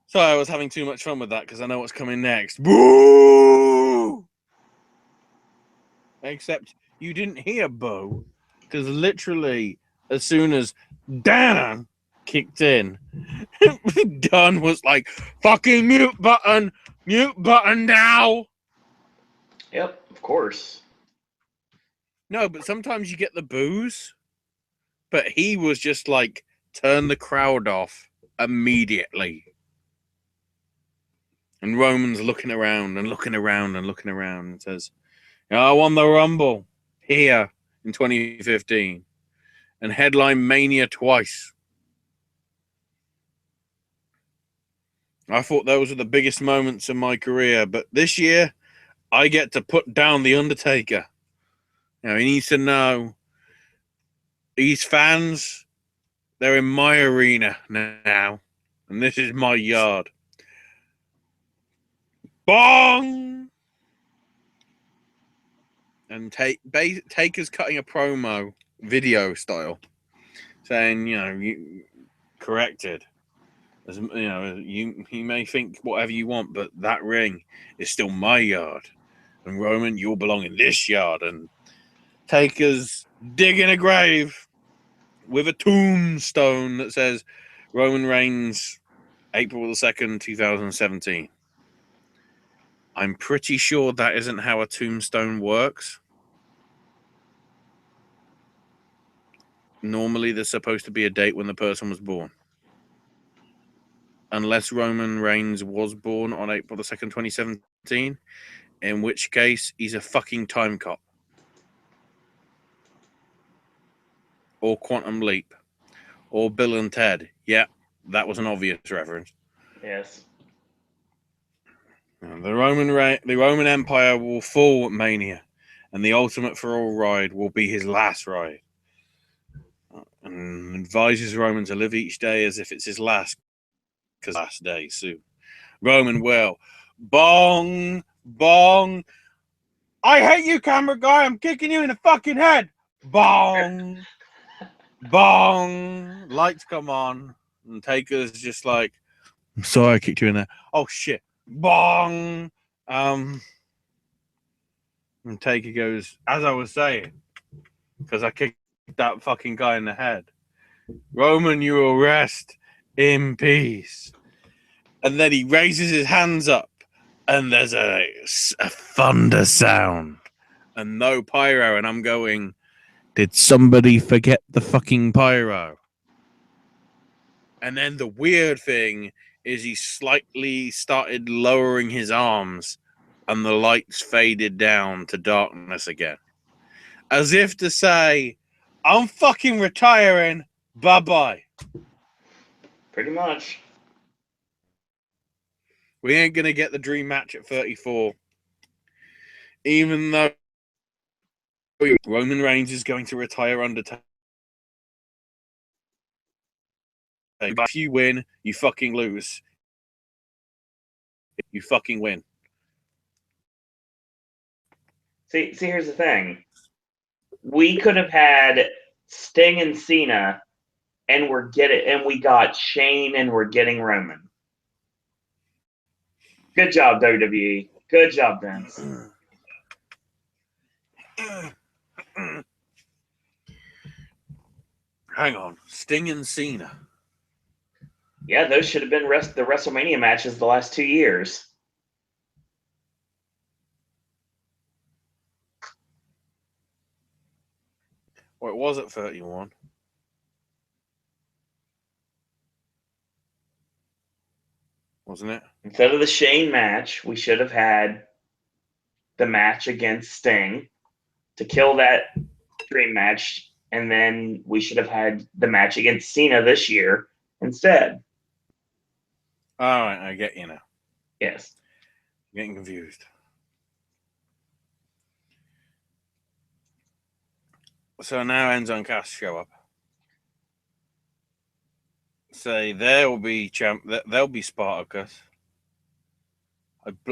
Sorry, I was having too much fun with that because I know what's coming next. Boo! Except you didn't hear boo because literally as soon as Dana kicked in, Dunn was like, fucking mute button now. Yep, of course. No, but sometimes you get the boos. But he was just like, turn the crowd off immediately. And Roman's looking around and looking around and looking around and says, I won the Rumble here in 2015 and headline Mania twice. I thought those were the biggest moments in my career, but this year I get to put down The Undertaker. He needs to know these fans, they're in my arena now, and this is my yard. Bong! And Taker's cutting a promo, video style, saying, you corrected. As you may think whatever you want, but that ring is still my yard. And Roman, you'll belong in this yard. And Taker's digging a grave with a tombstone that says Roman Reigns April the 2nd, 2017. I'm pretty sure that isn't how a tombstone works. Normally, there's supposed to be a date when the person was born. Unless Roman Reigns was born on April the 2nd, 2017, in which case he's a fucking time cop. Or Quantum Leap. Or Bill and Ted. Yeah, that was an obvious reference. Yes. The Roman Empire will fall at Mania, and the Ultimate for All ride will be his last ride. And advises Roman to live each day as if it's his last, because last day soon. Roman will. Bong, bong. I hate you, camera guy. I'm kicking you in the fucking head. Bong, bong. Lights come on, and Taker's just like, I'm sorry I kicked you in there. Oh shit. Bong. And Taker goes, as I was saying, because I kicked that fucking guy in the head. Roman, you will rest in peace. And then he raises his hands up, and there's a thunder sound, and no pyro. And I'm going, did somebody forget the fucking pyro? And then the weird thing is he slightly started lowering his arms, and the lights faded down to darkness again. As if to say, I'm fucking retiring. Bye-bye. Pretty much. We ain't going to get the dream match at 34. Even though Roman Reigns is going to retire Undertaker. If you win, you fucking lose. You fucking win. See, here's the thing. We could have had Sting and Cena, and we got Shane, and we're getting Roman. Good job, WWE. Good job, Vince. Hang on, Sting and Cena. Yeah, those should have been the WrestleMania matches the last 2 years. Well, it was at 31. Wasn't it? Instead of the Shane match, we should have had the match against Sting to kill that dream match, and then we should have had the match against Cena this year instead. All right, I get you now. Yes. I'm getting confused. So now Enzo and Cass show up. Say there'll be Spartacus.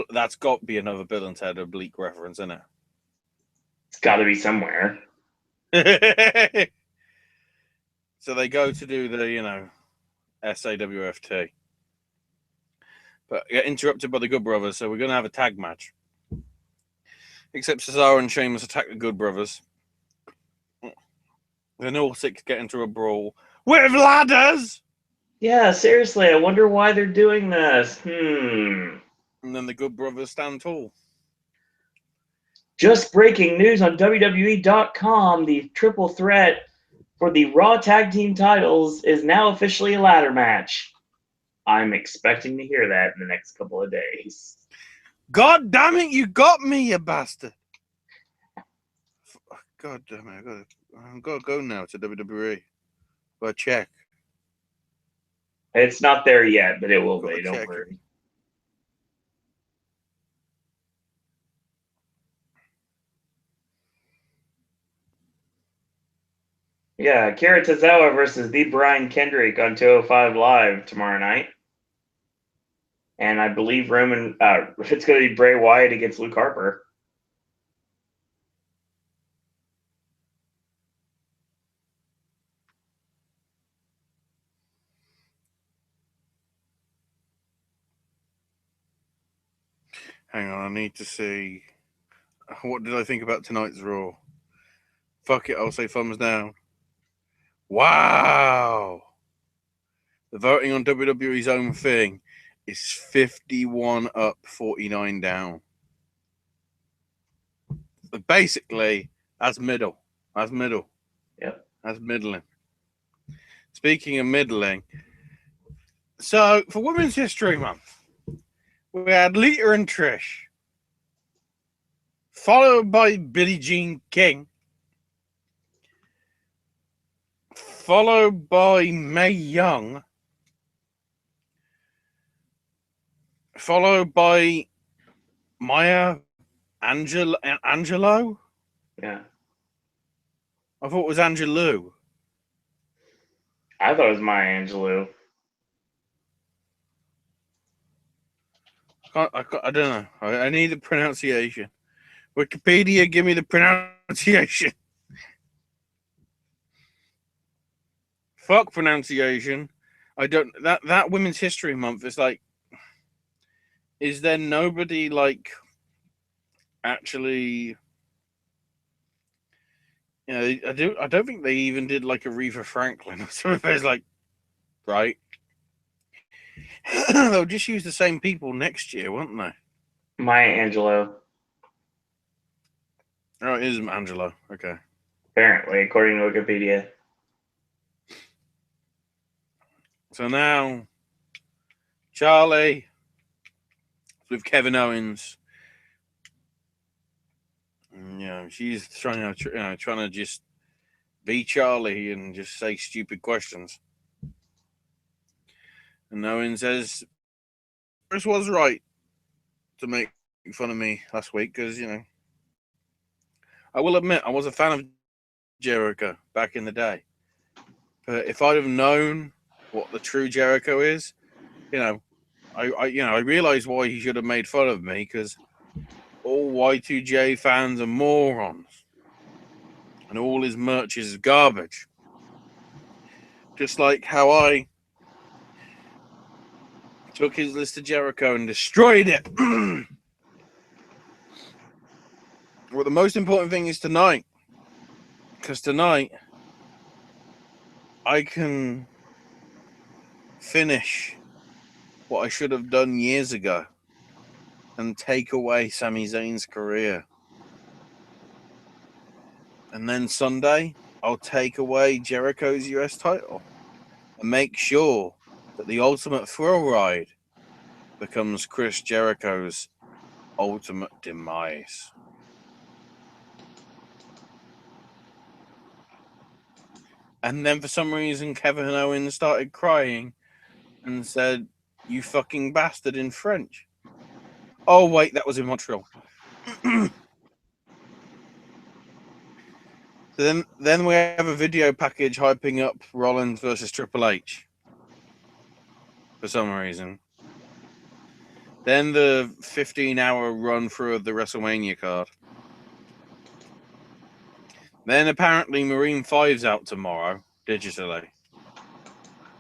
That's got to be another Bill and Ted oblique reference, isn't it? It's got to be somewhere. So they go to do the, SAWFT. But get interrupted by the Good Brothers, so we're going to have a tag match. Except Cesaro and Sheamus attack the Good Brothers. Then all six get into a brawl with ladders! Yeah, seriously, I wonder why they're doing this. And then the Good Brothers stand tall. Just breaking news on WWE.com, the triple threat for the Raw Tag Team titles is now officially a ladder match. I'm expecting to hear that in the next couple of days. God damn it, you got me, you bastard. God damn it, I've got to go now to WWE. But check. It's not there yet, but it will be. Don't check. worry. Yeah, Kira Tozawa versus the Brian Kendrick on 205 Live tomorrow night. And I believe it's going to be Bray Wyatt against Luke Harper. Hang on, I need to see. What did I think about tonight's Raw? Fuck it, I'll say thumbs down. Wow! The voting on WWE's own thing is 51 up, 49 down. But basically, that's middle. That's middle. Yep. That's middling. Speaking of middling, so for Women's History Month, we had Lita and Trish, followed by Billie Jean King, followed by Mae Young, followed by Maya Angelou. Yeah. I thought it was Angelou. I thought it was Maya Angelou. I don't know. I need the pronunciation. Wikipedia, give me the pronunciation. Fuck pronunciation. I don't. That Women's History Month is like. Is there nobody like actually? You know, I don't think they even did like Aretha Franklin or something. It's like, right. They'll just use the same people next year, won't they? Maya Angelou. Oh, it is Angelo. Okay. Apparently, according to Wikipedia. So now, Charlie with Kevin Owens. You know, she's trying to just be Charlie and just say stupid questions. And Owens says, Chris was right to make fun of me last week because, you know, I will admit I was a fan of Jericho back in the day. But if I'd have known what the true Jericho is, you know, I realize why he should have made fun of me because all Y2J fans are morons and all his merch is garbage. Just like how I took his list of Jericho and destroyed it. Well, the most important thing is tonight, because tonight I can finish what I should have done years ago and take away Sami Zayn's career. And then Sunday, I'll take away Jericho's US title and make sure that the Ultimate Thrill Ride becomes Chris Jericho's ultimate demise. And then for some reason, Kevin Owens started crying and said, "You fucking bastard," in French. Oh, wait, that was in Montreal. So then we have a video package hyping up Rollins versus Triple H for some reason. Then the 15-hour run through of the WrestleMania card. Then apparently Marine 5's out tomorrow, digitally.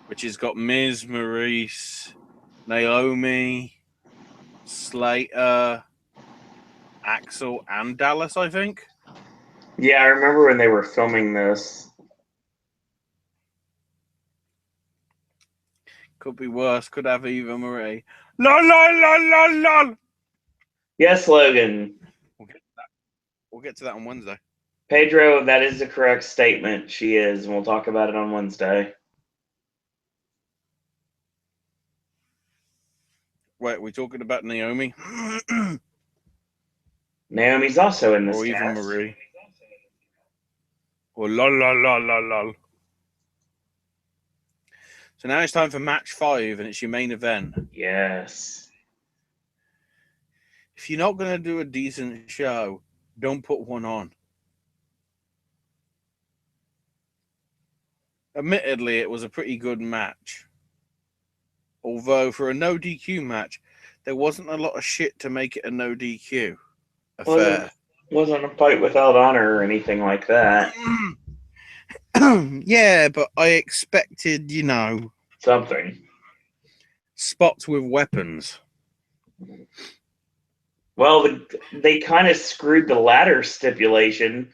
Which has got Miz, Maurice, Naomi, Slater, Axel, and Dallas, I think. Yeah, I remember when they were filming this. Could be worse. Could have Eva Marie. Lol, lol, lol, lol, lol. Yes, Logan. We'll get to that on Wednesday. Pedro, that is the correct statement. She is, and we'll talk about it on Wednesday. Wait, are we talking about Naomi? Naomi's also in this or even cast. Marie. Or lol, lol, lol, lol, lol. So now it's time for match 5, and it's your main event. Yes. If you're not going to do a decent show, don't put one on. Admittedly, it was a pretty good match. Although, for a no DQ match, there wasn't a lot of shit to make it a no DQ affair. Wasn't a fight without honor or anything like that. Yeah, but I expected, you know, something. Spots with weapons. Well, they kind of screwed the ladder stipulation,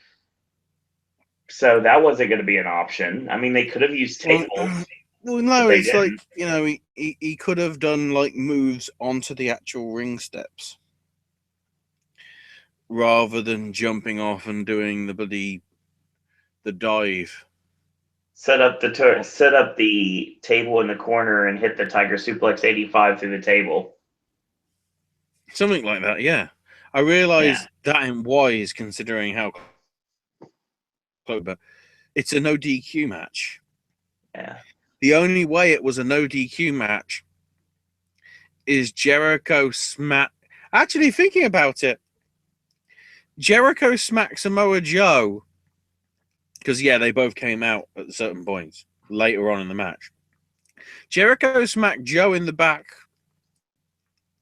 so that wasn't going to be an option. I mean, they could have used tables. Well, no, they it's like, didn't. you know, he could have done like moves onto the actual ring steps rather than jumping off and doing the dive. Set up the table in the corner and hit the Tiger Suplex 85 through the table. Something like that, yeah. I Yeah. realize that ain't wise considering how close, but it's a no DQ match. Yeah. The only way it was a no DQ match is Jericho smack. Actually, thinking about it, Jericho smacked Samoa Joe because, yeah, they both came out at certain points later on in the match. Jericho smacked Joe in the back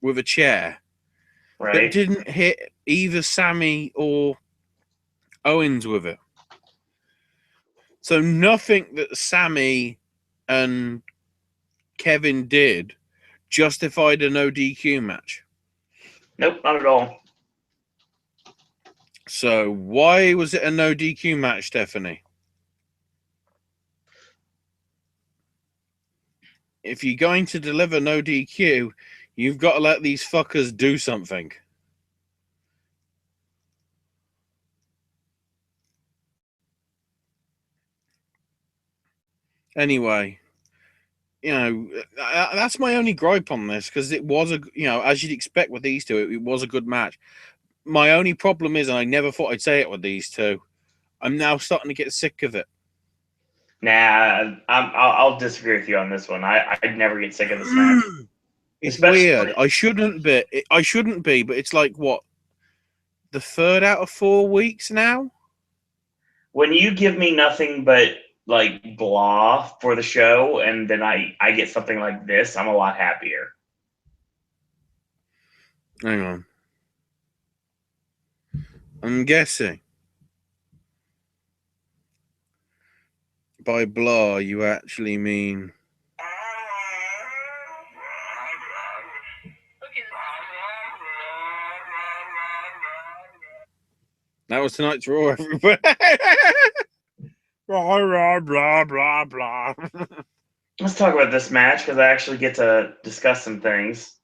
with a chair, but Right. didn't hit either Sammy or Owens with it. So nothing that Sammy and Kevin did justified a no DQ match. Nope, not at all. So why was it a no DQ match, Stephanie? If you're going to deliver no DQ, you've got to let these fuckers do something. Anyway, you know, that's my only gripe on this, because it was as you'd expect with these two, it was a good match. My only problem is, and I never thought I'd say it with these two, I'm now starting to get sick of it. Nah, I'll disagree with you on this one. I'd never get sick of this match. It's Especially weird. I shouldn't be, but it's like, what, the third out of 4 weeks now? when you give me nothing but like blah for the show, and then I get something like this, I'm a lot happier. Hang on. I'm guessing by blah you actually mean that was tonight's Raw, everybody. Blah, blah, blah, blah, blah. Let's talk about this match because I actually get to discuss some things.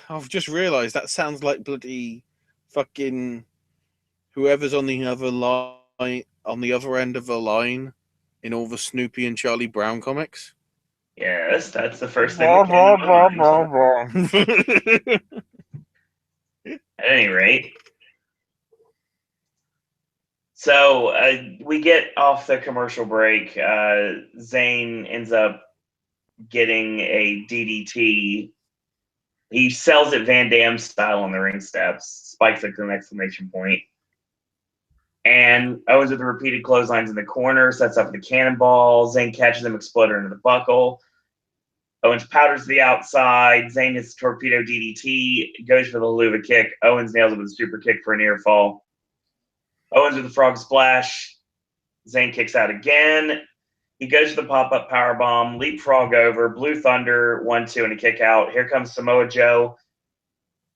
I've just realised that sounds like bloody fucking whoever's on the other line, on the other end of the line in all the Snoopy and Charlie Brown comics. Yes, that's the first thing that came to my mind. At any rate, so we get off the commercial break. Zayn ends up getting a DDT. He sells it Van Damme style on the ring steps, spikes it to an exclamation point. And Owens with the repeated clotheslines in the corner, sets up the cannonball. Zayn catches him, exploder into the buckle. Owens powders to the outside. Zayn hits the torpedo DDT, goes for the Helluva kick. Owens nails it with a super kick for a near fall. Owens with the frog splash. Zayn kicks out again. He goes to the pop-up powerbomb, leapfrog over, Blue Thunder, 1-2, and a kick out. Here comes Samoa Joe,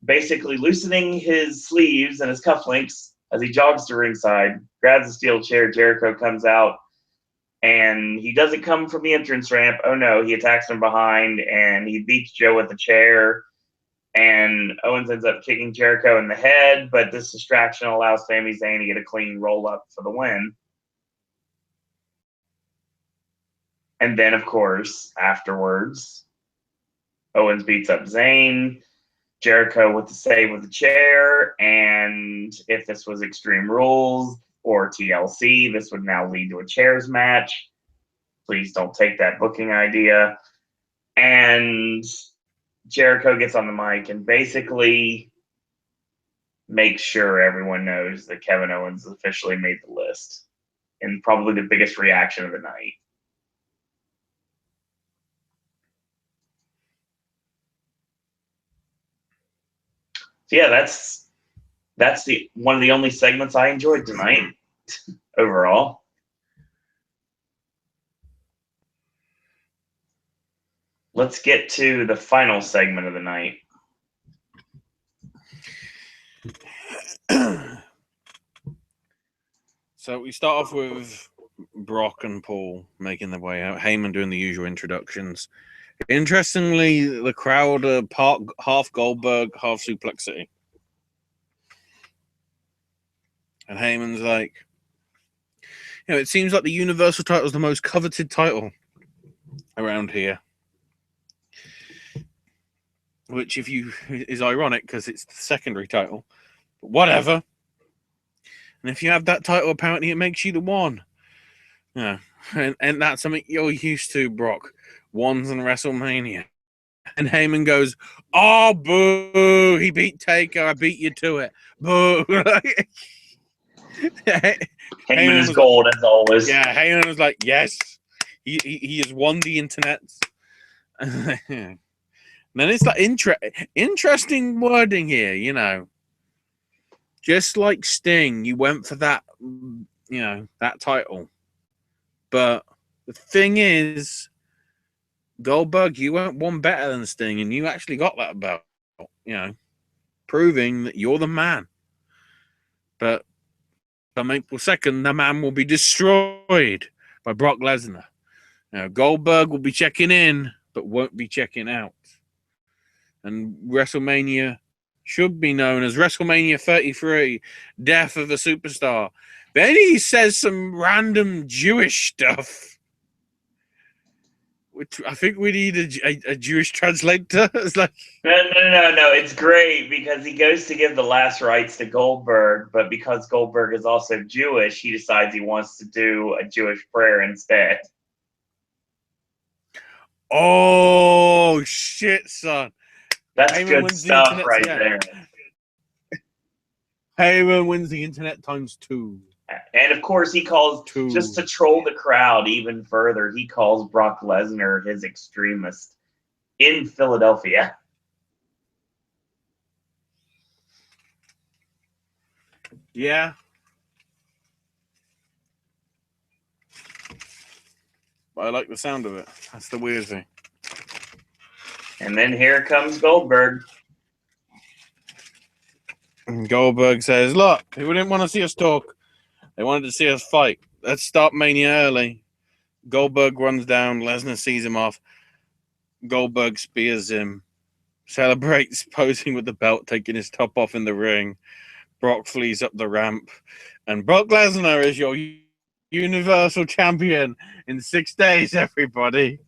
basically loosening his sleeves and his cufflinks as he jogs to ringside, grabs a steel chair. Jericho comes out, and he doesn't come from the entrance ramp. Oh, no, he attacks from behind, and he beats Joe with the chair. And Owens ends up kicking Jericho in the head, but this distraction allows Sami Zayn to get a clean roll-up for the win. And then, of course, afterwards, Owens beats up Zayn, Jericho with the save with the chair, and if this was Extreme Rules or TLC, this would now lead to a chairs match. Please don't take that booking idea. And Jericho gets on the mic and basically makes sure everyone knows that Kevin Owens officially made the list, and probably the biggest reaction of the night. So yeah, that's the one of the only segments I enjoyed tonight overall. Let's get to the final segment of the night. So we start off with Brock and Paul making their way out. Heyman doing the usual introductions. Interestingly, the crowd are half Goldberg, half Suplex City. And Heyman's like, it seems like the Universal title is the most coveted title around here. Which, is ironic because it's the secondary title. But whatever. And if you have that title, apparently it makes you the one. Yeah. And that's something you're used to, Brock. Ones in WrestleMania. And Heyman goes, "Oh, boo! He beat Taker. I beat you to it. Boo!" Heyman is gold as always. Yeah, Heyman was like, "Yes, he has won the internet." And then it's like interesting wording here, Just like Sting, you went for that, that title. But the thing is, Goldberg, you weren't one better than Sting, and you actually got that belt, proving that you're the man. But on April 2nd, the man will be destroyed by Brock Lesnar. Goldberg will be checking in, but won't be checking out. And WrestleMania should be known as WrestleMania 33, Death of a Superstar. Then he says some random Jewish stuff. Which I think we need a Jewish translator. It's like no. It's great because he goes to give the last rites to Goldberg, but because Goldberg is also Jewish, he decides he wants to do a Jewish prayer instead. Oh shit, son! That's Heyman good stuff right there. Heyman wins the internet times 2. And of course, he calls, just to troll the crowd even further, he calls Brock Lesnar his extremist in Philadelphia. Yeah. But I like the sound of it. That's the weird thing. And then here comes Goldberg. And Goldberg says, "Look, people didn't want to see us talk. They wanted to see us fight. Let's start Mania early." Goldberg runs down. Lesnar sees him off. Goldberg spears him. Celebrates, posing with the belt, taking his top off in the ring. Brock flees up the ramp. And Brock Lesnar is your Universal Champion in 6 days, everybody.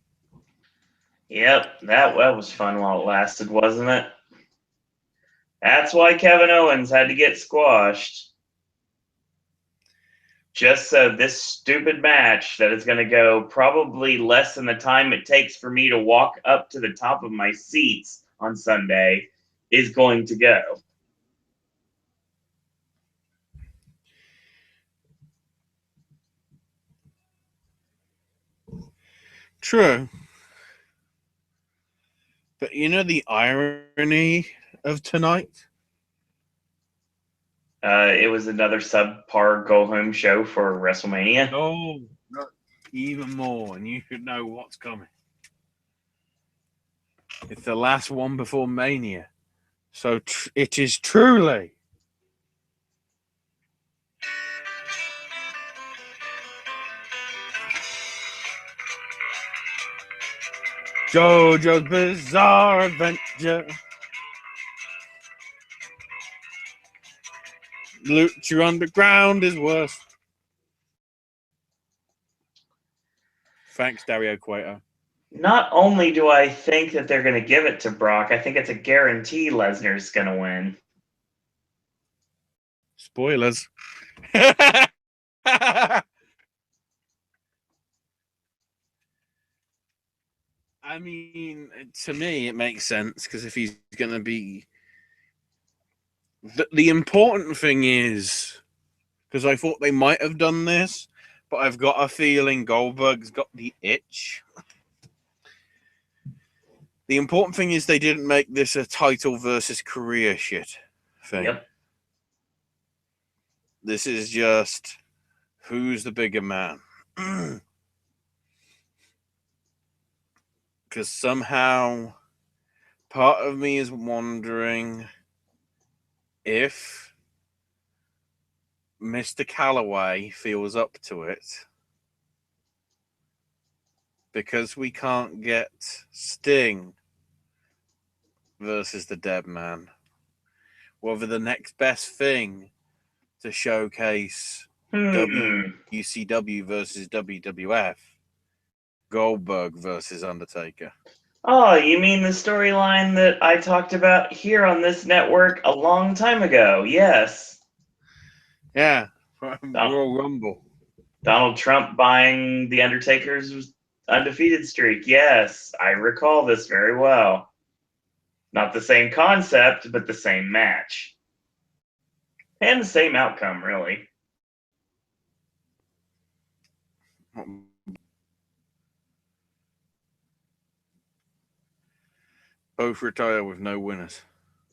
Yep, that was fun while it lasted, wasn't it? That's why Kevin Owens had to get squashed. Just so this stupid match that is going to go probably less than the time it takes for me to walk up to the top of my seats on Sunday is going to go. True. But you know the irony of tonight? It was another subpar go-home show for WrestleMania. No, even more, and you should know what's coming. It's the last one before Mania. So it is truly JoJo's Bizarre Adventure. Lucha Underground is worse. Thanks, Dario Cueto. Not only do I think that they're going to give it to Brock, I think it's a guarantee Lesnar's going to win. Spoilers. I mean, to me, it makes sense because if he's going to be... The important thing is, because I thought they might have done this, but I've got a feeling Goldberg's got the itch. The important thing is they didn't make this a title versus career shit thing. Yep. This is just who's the bigger man. Because somehow part of me is wondering if Mr. Calloway feels up to it because we can't get Sting versus the Dead Man, whether the next best thing to showcase WCW versus WWF, Goldberg versus Undertaker. Oh, you mean the storyline that I talked about here on this network a long time ago? Yes. Yeah, Royal Rumble. Donald Trump buying the Undertaker's undefeated streak. Yes, I recall this very well. Not the same concept, but the same match. And the same outcome, really. Both retire with no winners.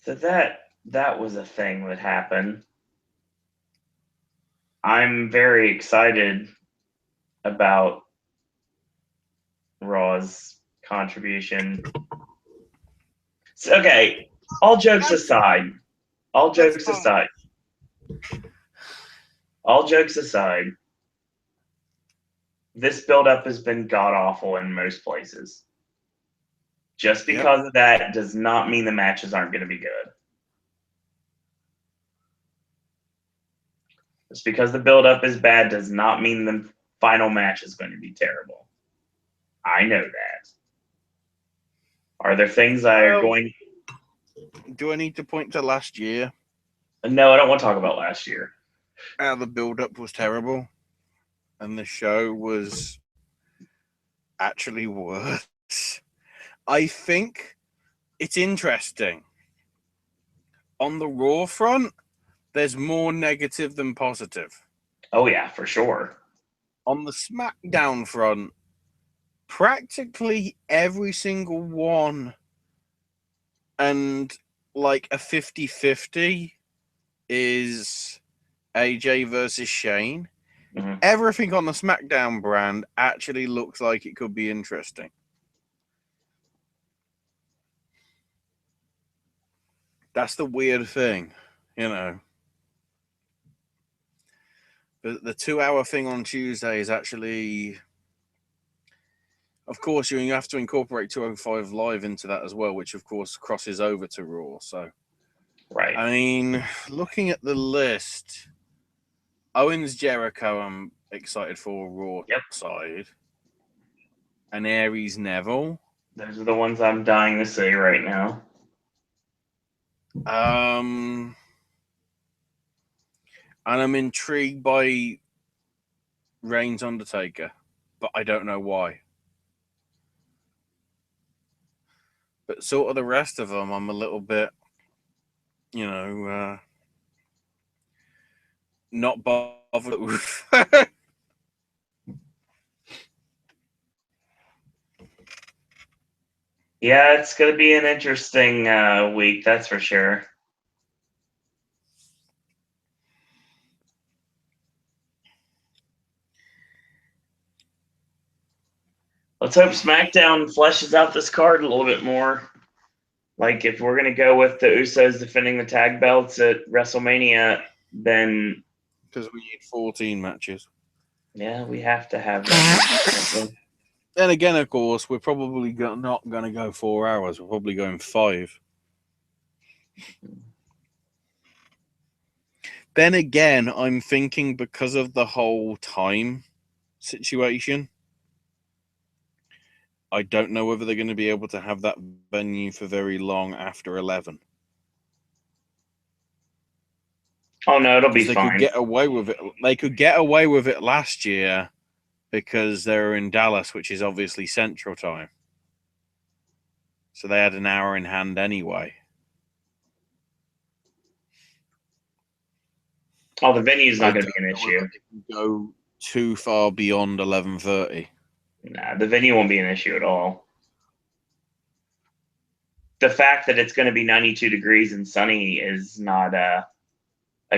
So that was a thing that happened. I'm very excited about Raw's contribution. So, okay, all jokes aside, this build-up has been god-awful in most places. Just because of that does not mean the matches aren't going to be good. Just because the build-up is bad does not mean the final match is going to be terrible. I know that. Are there things I are going... Do I need to point to last year? No, I don't want to talk about last year. How the build-up was terrible, and the show was actually worse. I think it's interesting. On the Raw front, there's more negative than positive. Oh, yeah, for sure. On the SmackDown front, practically every single one, and like a 50-50 is AJ versus Shane. Mm-hmm. Everything on the SmackDown brand actually looks like it could be interesting. That's the weird thing, you know. But the 2-hour thing on Tuesday is actually, of course, you have to incorporate 205 Live into that as well, which of course crosses over to Raw. So, right. I mean, looking at the list, Owens Jericho, I'm excited for Raw side, and Aries Neville. Those are the ones I'm dying to see right now. And I'm intrigued by Reigns Undertaker, but I don't know why. But sort of the rest of them, I'm a little bit, you know, not bothered with. Yeah, it's going to be an interesting week, that's for sure. Let's hope SmackDown fleshes out this card a little bit more. Like, if we're going to go with the Usos defending the tag belts at WrestleMania, then... Because we need 14 matches. Yeah, we have to have that. Then again, of course, we're probably not going to go 4 hours. We're probably going 5. Then again, I'm thinking because of the whole time situation, I don't know whether they're going to be able to have that venue for very long after 11. Oh no, it'll be they fine. Could get away with it. They could get away with it last year because they were in Dallas, which is obviously Central Time. So they had an hour in hand anyway. Oh, the venue's not going to be an issue. Go too far beyond 11:30. Nah, the venue won't be an issue at all. The fact that it's going to be 92 degrees and sunny is not a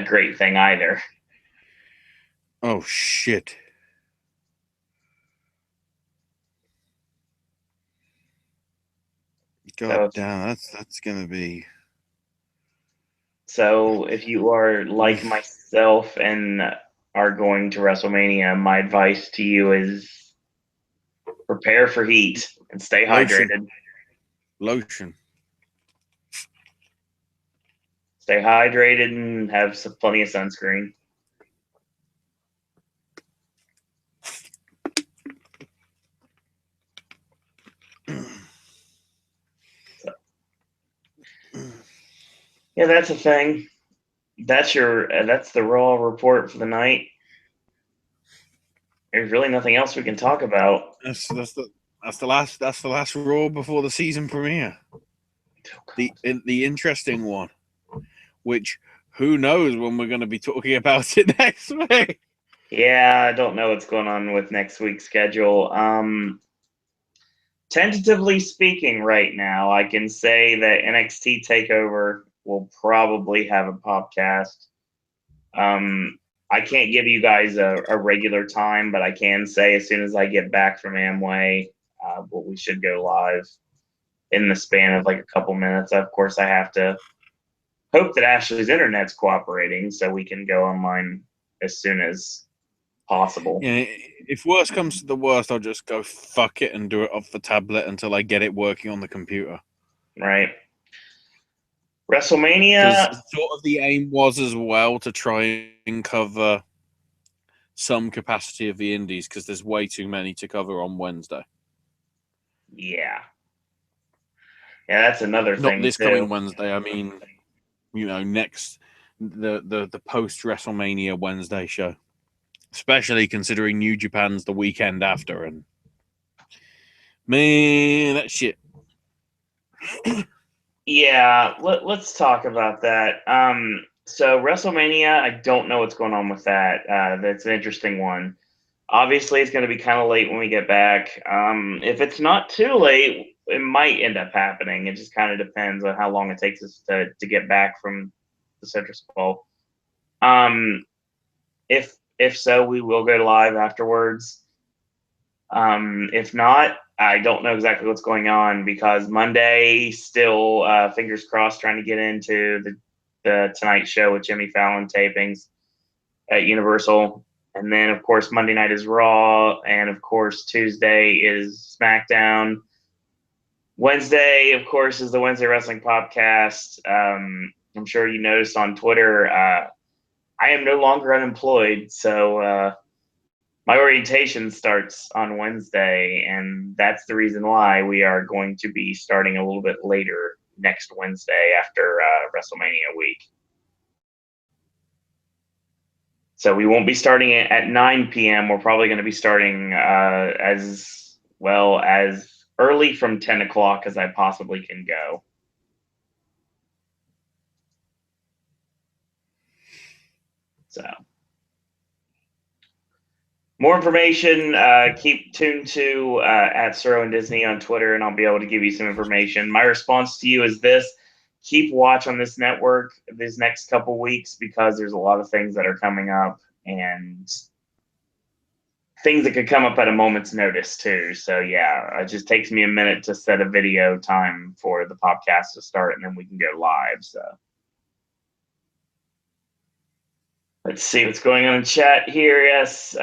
great thing either. Oh, shit. God damn, that's going to be... So if you are like myself and are going to WrestleMania, my advice to you is Prepare for heat and stay Lotion. hydrated. Lotion. Stay hydrated and have plenty of sunscreen. Yeah, that's a thing. That's the Raw report for the night. There's really nothing else we can talk about. That's the last Raw before the season premiere. The interesting one, which who knows when we're going to be talking about it next week. Yeah, I don't know what's going on with next week's schedule. Tentatively speaking, right now, I can say that NXT Takeover will probably have a podcast. I can't give you guys a regular time, but I can say as soon as I get back from Amway, we should go live in the span of like a couple minutes. Of course, I have to hope that Ashley's internet's cooperating so we can go online as soon as possible. Yeah, if worst comes to the worst, I'll just go fuck it and do it off the tablet until I get it working on the computer. Right. WrestleMania. Sort of the aim was as well to try and cover some capacity of the indies because there's way too many to cover on Wednesday. Yeah. Yeah, that's another thing. Not this coming Wednesday. I mean, next the post WrestleMania Wednesday show. Especially considering New Japan's the weekend after, and man, that shit. Yeah, let's talk about that. So WrestleMania, I don't know what's going on with that. That's an interesting one. Obviously, it's going to be kind of late when we get back. If it's not too late, it might end up happening. It just kind of depends on how long it takes us to get back from the Citrus Bowl. If so, we will go live afterwards. If not, I don't know exactly what's going on because Monday still, fingers crossed, trying to get into the Tonight Show with Jimmy Fallon tapings at Universal. And then, of course, Monday night is Raw. And, of course, Tuesday is SmackDown. Wednesday, of course, is the Wednesday Wrestling Popcast. I'm sure you noticed on Twitter, I am no longer unemployed. So my orientation starts on Wednesday. And that's the reason why we are going to be starting a little bit later next Wednesday after WrestleMania week. So we won't be starting it at 9 p.m. We're probably going to be starting as well as early from 10 o'clock as I possibly can go. So more information, keep tuned to at Suro and Disney on Twitter, and I'll be able to give you some information. My response to you is this. Keep watch on this network these next couple weeks because there's a lot of things that are coming up and things that could come up at a moment's notice too. So yeah, it just takes me a minute to set a video time for the podcast to start and then we can go live. So let's see what's going on in chat here. Yes,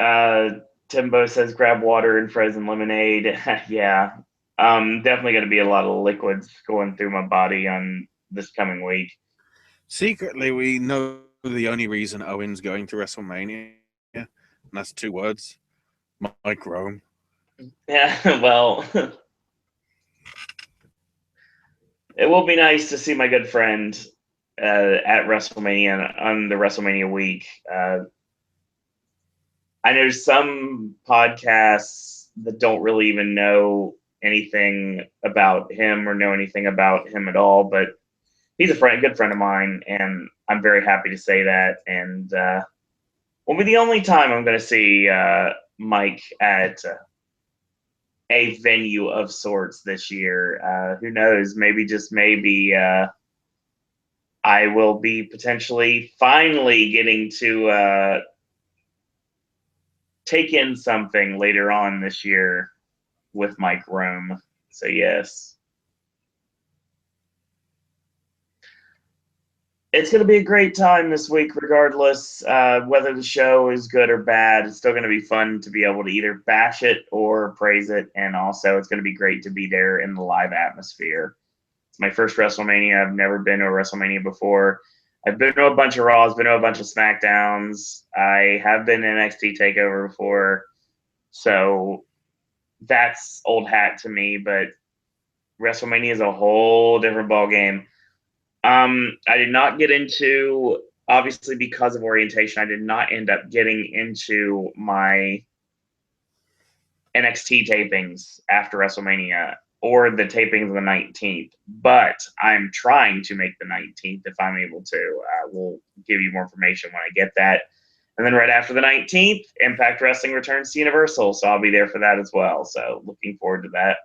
Timbo says grab water and frozen lemonade. Yeah, definitely going to be a lot of liquids going through my body on this coming week. Secretly, we know the only reason Owen's going to WrestleMania, and that's 2 words. Mike Rome. Yeah, well, it will be nice to see my good friend at WrestleMania on the WrestleMania week. I know some podcasts that don't really even know anything about him or know anything about him at all, but he's a good friend of mine, and I'm very happy to say that. And will be the only time I'm going to see Mike at a venue of sorts this year. Who knows? Maybe, just maybe, I will be potentially finally getting to take in something later on this year with Mike Rome. So yes. It's going to be a great time this week, regardless whether the show is good or bad. It's still going to be fun to be able to either bash it or praise it, and also it's going to be great to be there in the live atmosphere. It's my first WrestleMania. I've never been to a WrestleMania before. I've been to a bunch of Raws, been to a bunch of SmackDowns. I have been in NXT TakeOver before, so that's old hat to me. But WrestleMania is a whole different ball game. I did not get into, obviously because of orientation, I did not end up getting into my NXT tapings after WrestleMania or the tapings of the 19th, but I'm trying to make the 19th if I'm able to. We'll give you more information when I get that. And then right after the 19th, Impact Wrestling returns to Universal, so I'll be there for that as well. So looking forward to that.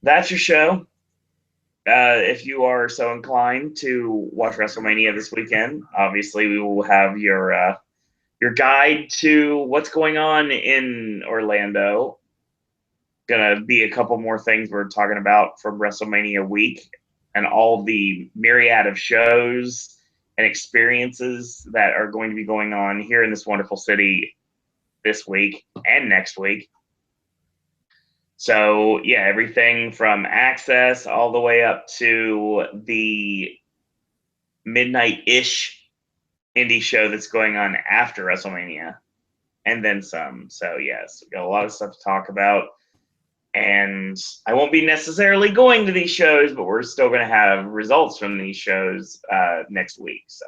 That's your show. If you are so inclined to watch WrestleMania this weekend, obviously we will have your guide to what's going on in Orlando. Gonna be a couple more things we're talking about from WrestleMania week and all the myriad of shows and experiences that are going to be going on here in this wonderful city this week and next week. So, yeah, everything from Access all the way up to the midnight-ish indie show that's going on after WrestleMania, and then some. So, yes, we've got a lot of stuff to talk about. And I won't be necessarily going to these shows, but we're still going to have results from these shows next week. So,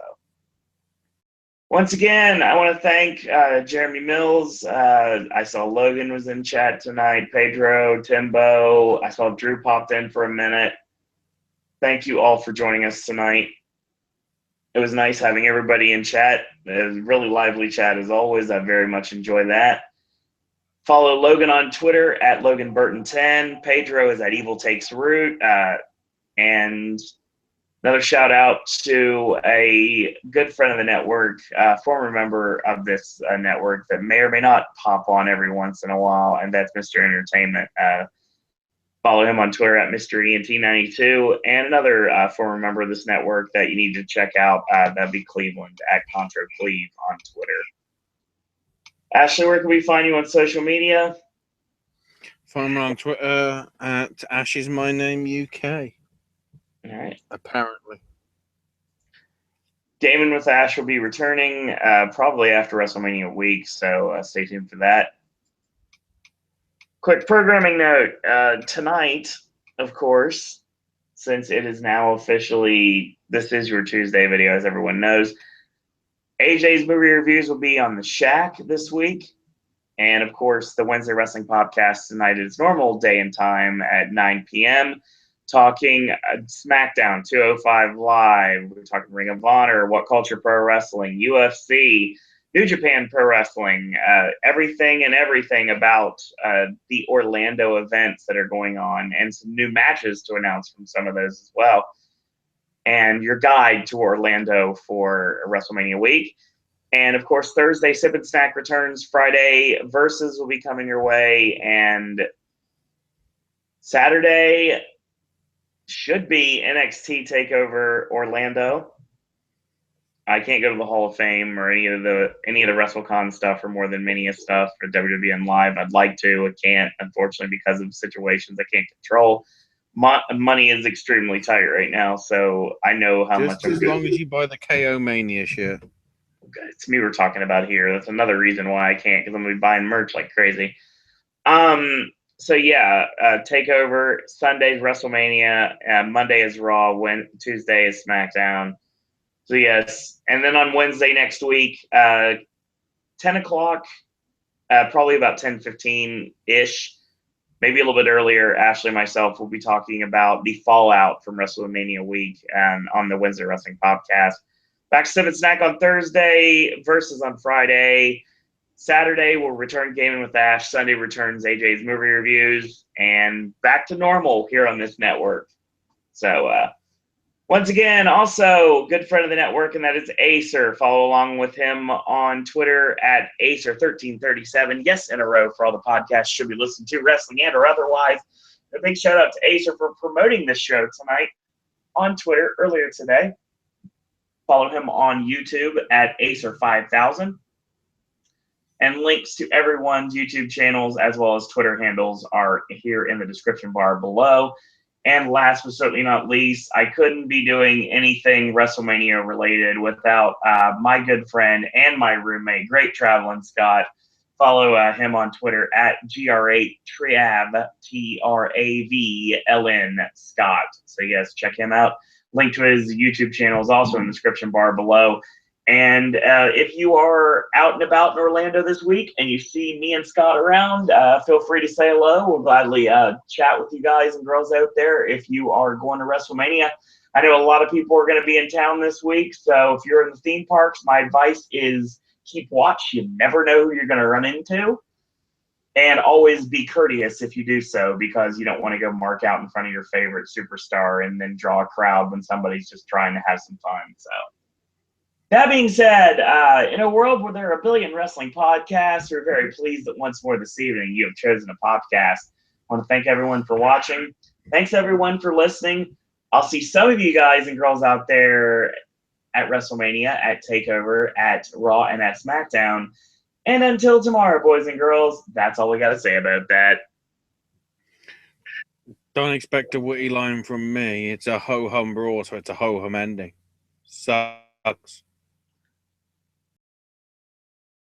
once again, I want to thank Jeremy Mills. I saw Logan was in chat tonight, Pedro, Timbo. I saw Drew popped in for a minute. Thank you all for joining us tonight. It was nice having everybody in chat. It was a really lively chat as always. I very much enjoy that. Follow Logan on Twitter at LoganBurton10. Pedro is at Evil Takes Root. And another shout out to a good friend of the network, former member of this network that may or may not pop on every once in a while, and that's Mr. Entertainment. Follow him on Twitter at Mr. ENT92, and another former member of this network that you need to check out, that'd be Cleveland at ControCleve on Twitter. Ashley, where can we find you on social media? Find me on Twitter at Ash is my name UK. All right. Apparently. Gaming with Ash will be returning probably after WrestleMania week, so stay tuned for that. Quick programming note. Tonight, of course, since it is now officially, this is your Tuesday video, as everyone knows, AJ's movie reviews will be on the Shack this week. And, of course, the Wednesday Wrestling Popcast tonight is normal day and time at 9 p.m., talking SmackDown, 205 Live. We're talking Ring of Honor, What Culture Pro Wrestling, UFC, New Japan Pro Wrestling, everything and everything about the Orlando events that are going on, and some new matches to announce from some of those as well. And your guide to Orlando for WrestleMania week. And, of course, Thursday, Sip and Snack returns. Friday, Versus will be coming your way. And Saturday should be NXT TakeOver Orlando. I can't go to the Hall of Fame or any of the WrestleCon stuff or More Than Mania stuff for WWE Live. I'd like to. I can't, unfortunately, because of situations I can't control. Money is extremely tight right now, so I know how much. Just as long as you buy the KO Mania shirt. It's me we're talking about here. That's another reason why I can't, because I'm going to be buying merch like crazy. So, yeah, TakeOver, Sunday's WrestleMania, Monday is Raw, Tuesday is SmackDown. So, yes. And then on Wednesday next week, 10 o'clock, probably about 10:15-ish, maybe a little bit earlier, Ashley and myself will be talking about the fallout from WrestleMania week on the Wednesday Wrestling Podcast. Back to Sip and Snack on Thursday, Versus on Friday. Saturday, we'll return Gaming with Ash. Sunday returns AJ's movie reviews. And back to normal here on this network. So, once again, also, good friend of the network, and that is Acer. Follow along with him on Twitter at Acer1337. Yes, in a row for all the podcasts should be listened to, wrestling and or otherwise. A big shout out to Acer for promoting this show tonight on Twitter earlier today. Follow him on YouTube at Acer5000. And links to everyone's YouTube channels as well as Twitter handles are here in the description bar below. And last but certainly not least, I couldn't be doing anything WrestleMania related without my good friend and my roommate, great traveling Scott. Follow him on Twitter at GR8Trav, TRAVLN Scott. So yes, check him out. Link to his YouTube channel is also in the description bar below. And if you are out and about in Orlando this week and you see me and Scott around, feel free to say hello. We'll gladly chat with you guys and girls out there if you are going to WrestleMania. I know a lot of people are going to be in town this week, so if you're in the theme parks, my advice is keep watch. You never know who you're going to run into. And always be courteous if you do so, because you don't want to go mark out in front of your favorite superstar and then draw a crowd when somebody's just trying to have some fun. So that being said, in a world where there are a billion wrestling podcasts, we're very pleased that once more this evening you have chosen a Popcast. I want to thank everyone for watching. Thanks everyone for listening. I'll see some of you guys and girls out there at WrestleMania, at TakeOver, at Raw, and at SmackDown. And until tomorrow, boys and girls, that's all we got to say about that. Don't expect a witty line from me. It's a ho-hum brawl, so it's a ho-hum ending. Sucks.